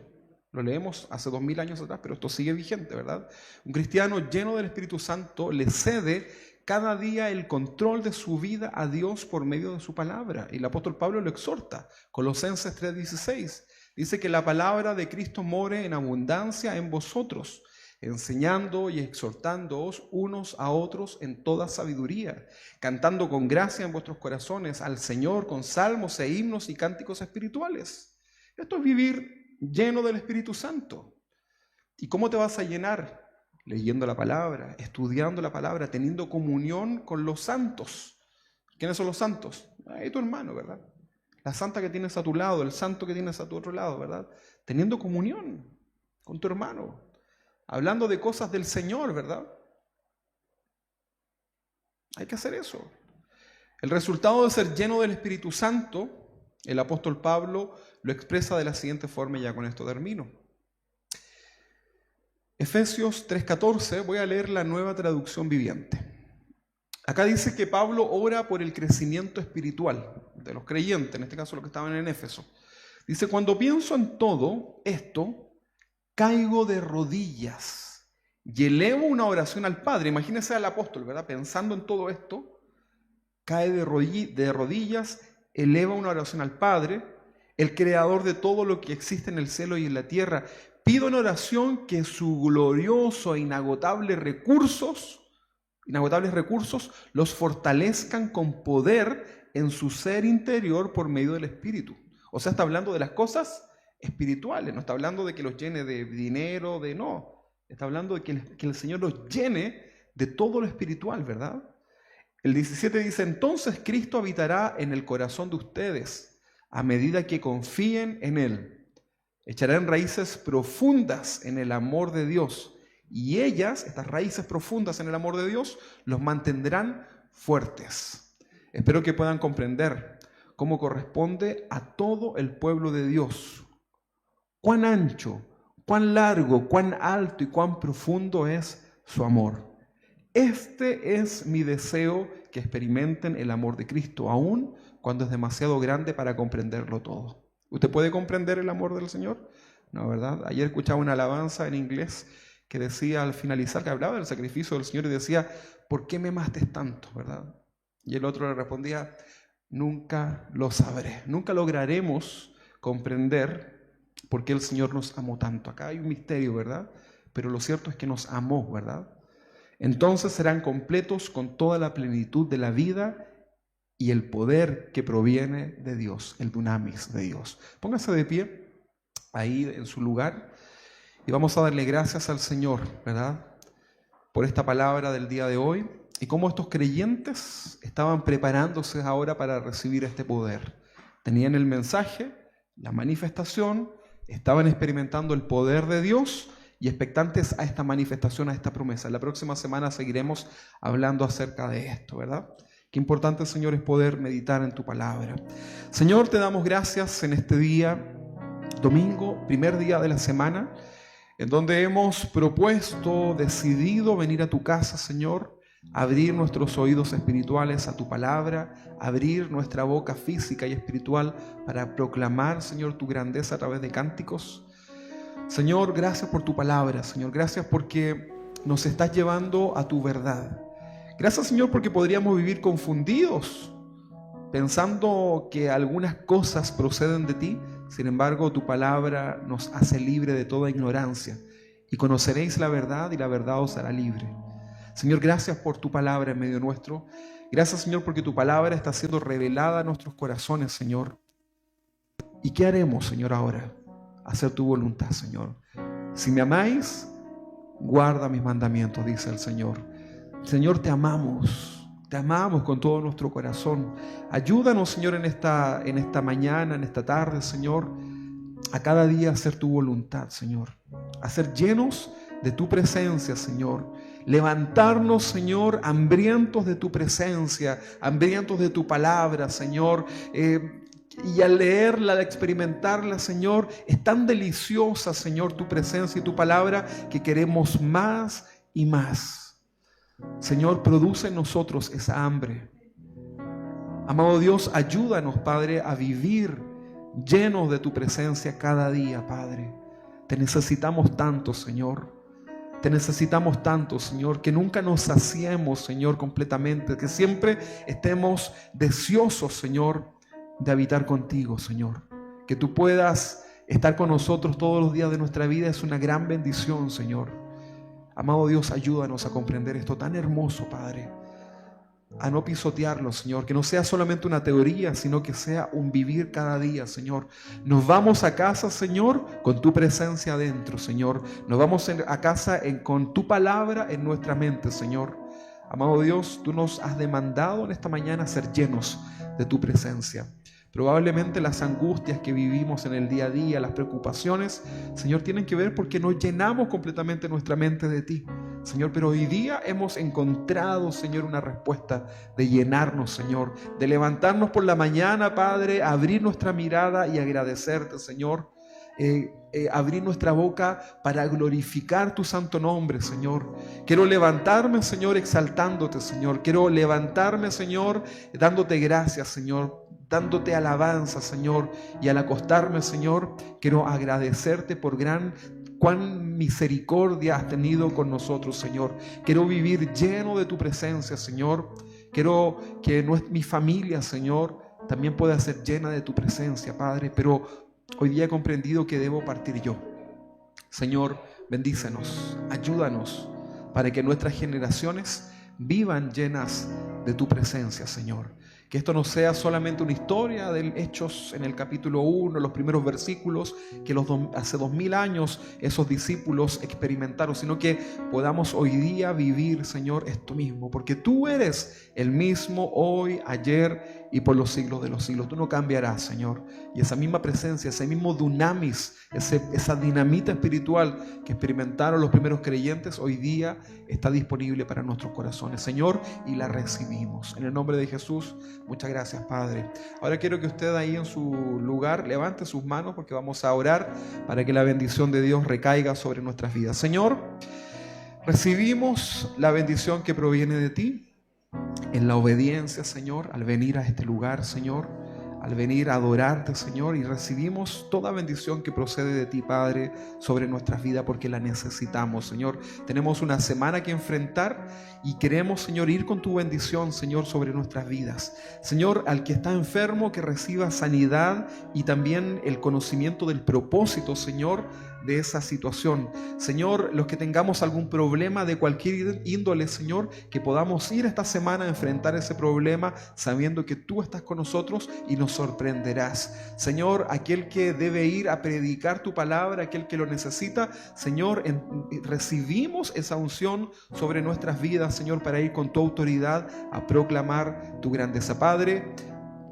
Lo leemos hace 2000 años atrás, pero esto sigue vigente, ¿verdad? Un cristiano lleno del Espíritu Santo le cede cada día el control de su vida a Dios por medio de su palabra. Y el apóstol Pablo lo exhorta, Colosenses 3:16. Dice que la palabra de Cristo more en abundancia en vosotros, enseñando y exhortándoos unos a otros en toda sabiduría, cantando con gracia en vuestros corazones al Señor con salmos e himnos y cánticos espirituales. Esto es vivir lleno del Espíritu Santo. ¿Y cómo te vas a llenar? Leyendo la palabra, estudiando la palabra, teniendo comunión con los santos. ¿Quiénes son los santos? Ahí tu hermano, ¿verdad? La santa que tienes a tu lado, el santo que tienes a tu otro lado, ¿verdad? Teniendo comunión con tu hermano, hablando de cosas del Señor, ¿verdad? Hay que hacer eso. El resultado de ser lleno del Espíritu Santo, el apóstol Pablo lo expresa de la siguiente forma, y ya con esto termino. Efesios 3:14, voy a leer la Nueva Traducción Viviente. Acá dice que Pablo ora por el crecimiento espiritual de los creyentes, en este caso los que estaban en Éfeso. Dice, cuando pienso en todo esto, caigo de rodillas y elevo una oración al Padre. Imagínense al apóstol, ¿verdad? Pensando en todo esto, cae de rodillas, eleva una oración al Padre, el creador de todo lo que existe en el cielo y en la tierra. Pido en oración que su glorioso e inagotables recursos los fortalezcan con poder en su ser interior por medio del Espíritu. O sea, está hablando de las cosas espirituales, no está hablando de que los llene de dinero, no. Está hablando de que el Señor los llene de todo lo espiritual, ¿verdad? El 17 dice, entonces Cristo habitará en el corazón de ustedes a medida que confíen en Él. Echarán raíces profundas en el amor de Dios. Y ellas, estas raíces profundas en el amor de Dios, los mantendrán fuertes. Espero que puedan comprender cómo corresponde a todo el pueblo de Dios. Cuán ancho, cuán largo, cuán alto y cuán profundo es su amor. Este es mi deseo, que experimenten el amor de Cristo, aun cuando es demasiado grande para comprenderlo todo. ¿Usted puede comprender el amor del Señor? No, ¿verdad? Ayer escuchaba una alabanza en inglés que decía al finalizar, que hablaba del sacrificio del Señor y decía, ¿por qué me amaste tanto? ¿Verdad? Y el otro le respondía, nunca lo sabré, nunca lograremos comprender por qué el Señor nos amó tanto. Acá hay un misterio, ¿verdad? Pero lo cierto es que nos amó, ¿verdad? Entonces serán completos con toda la plenitud de la vida y el poder que proviene de Dios, el dunamis de Dios. Póngase de pie ahí en su lugar. Y vamos a darle gracias al Señor, ¿verdad? Por esta palabra del día de hoy y cómo estos creyentes estaban preparándose ahora para recibir este poder. Tenían el mensaje, la manifestación, estaban experimentando el poder de Dios y expectantes a esta manifestación, a esta promesa. La próxima semana seguiremos hablando acerca de esto, ¿verdad? Qué importante, Señor, es poder meditar en tu palabra. Señor, te damos gracias en este día, domingo, primer día de la semana, en donde hemos decidido venir a tu casa, Señor, abrir nuestros oídos espirituales a tu palabra, abrir nuestra boca física y espiritual para proclamar, Señor, tu grandeza a través de cánticos. Señor, gracias por tu palabra, Señor, gracias porque nos estás llevando a tu verdad. Gracias, Señor, porque podríamos vivir confundidos, pensando que algunas cosas proceden de ti. Sin embargo, tu palabra nos hace libre de toda ignorancia. Y conoceréis la verdad y la verdad os hará libre. Señor, gracias por tu palabra en medio nuestro. Gracias, Señor, porque tu palabra está siendo revelada a nuestros corazones, Señor. ¿Y qué haremos, Señor, ahora? Hacer tu voluntad, Señor. Si me amáis, guarda mis mandamientos, dice el Señor. Señor, te amamos con todo nuestro corazón. Ayúdanos, Señor, en esta mañana, en esta tarde, Señor, a cada día hacer tu voluntad, Señor. A ser llenos de tu presencia, Señor. Levantarnos, Señor, hambrientos de tu presencia, hambrientos de tu palabra, Señor. Y al leerla, al experimentarla, Señor, es tan deliciosa, Señor, tu presencia y tu palabra, que queremos más y más. Señor, produce en nosotros esa hambre. Amado Dios, ayúdanos, Padre, a vivir llenos de tu presencia cada día, Padre. Te necesitamos tanto, Señor. Te necesitamos tanto, Señor, que nunca nos saciemos, Señor, completamente. Que siempre estemos deseosos, Señor, de habitar contigo, Señor. Que tú puedas estar con nosotros todos los días de nuestra vida es una gran bendición, Señor. Amado Dios, ayúdanos a comprender esto tan hermoso, Padre. A no pisotearlo, Señor. Que no sea solamente una teoría, sino que sea un vivir cada día, Señor. Nos vamos a casa, Señor, con tu presencia adentro, Señor. Nos vamos a casa con tu palabra en nuestra mente, Señor. Amado Dios, tú nos has demandado en esta mañana ser llenos de tu presencia. Probablemente las angustias que vivimos en el día a día, las preocupaciones, Señor, tienen que ver porque no llenamos completamente nuestra mente de ti, Señor. Pero hoy día hemos encontrado, Señor, una respuesta de llenarnos, Señor, de levantarnos por la mañana, Padre, abrir nuestra mirada y agradecerte, Señor. Abrir nuestra boca para glorificar tu santo nombre, Señor. Quiero levantarme, Señor, exaltándote, Señor. Quiero levantarme, Señor, dándote gracias, Señor, dándote alabanza, Señor. Y al acostarme, Señor, quiero agradecerte por cuán misericordia has tenido con nosotros, Señor. Quiero vivir lleno de tu presencia, Señor. Quiero que mi familia, Señor, también pueda ser llena de tu presencia, Padre. Pero hoy día he comprendido que debo partir yo. Señor, bendícenos, ayúdanos para que nuestras generaciones vivan llenas de tu presencia, Señor. Que esto no sea solamente una historia de Hechos en el capítulo 1, los primeros versículos, que hace 2000 años esos discípulos experimentaron, sino que podamos hoy día vivir, Señor, esto mismo. Porque tú eres el mismo hoy, ayer y por los siglos de los siglos. Tú no cambiarás, Señor. Y esa misma presencia, ese mismo dunamis, esa dinamita espiritual que experimentaron los primeros creyentes, hoy día está disponible para nuestros corazones, Señor, y la recibimos. En el nombre de Jesús, muchas gracias, Padre. Ahora quiero que usted ahí en su lugar levante sus manos porque vamos a orar para que la bendición de Dios recaiga sobre nuestras vidas. Señor, recibimos la bendición que proviene de ti en la obediencia, Señor, al venir a este lugar, Señor, al venir a adorarte, Señor, y recibimos toda bendición que procede de ti, Padre, sobre nuestras vidas porque la necesitamos, Señor. Tenemos una semana que enfrentar y queremos, Señor, ir con tu bendición, Señor, sobre nuestras vidas. Señor, al que está enfermo, que reciba sanidad y también el conocimiento del propósito, Señor, de esa situación. Señor, los que tengamos algún problema de cualquier índole, Señor, que podamos ir esta semana a enfrentar ese problema sabiendo que tú estás con nosotros y nos sorprenderás. Señor, aquel que debe ir a predicar tu palabra, aquel que lo necesita, Señor, recibimos esa unción sobre nuestras vidas, Señor, para ir con tu autoridad a proclamar tu grandeza. Padre,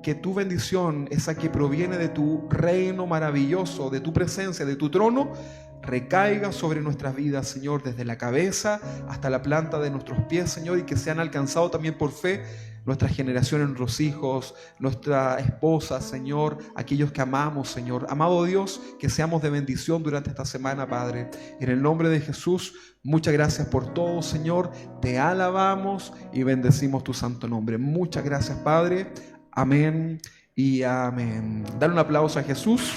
que tu bendición, esa que proviene de tu reino maravilloso, de tu presencia, de tu trono, recaiga sobre nuestras vidas, Señor, desde la cabeza hasta la planta de nuestros pies, Señor, y que sean alcanzados también por fe nuestras generaciones, nuestros hijos, nuestra esposa, Señor, aquellos que amamos, Señor. Amado Dios, que seamos de bendición durante esta semana, Padre. En el nombre de Jesús, muchas gracias por todo, Señor. Te alabamos y bendecimos tu santo nombre. Muchas gracias, Padre. Amén y amén. Dale un aplauso a Jesús.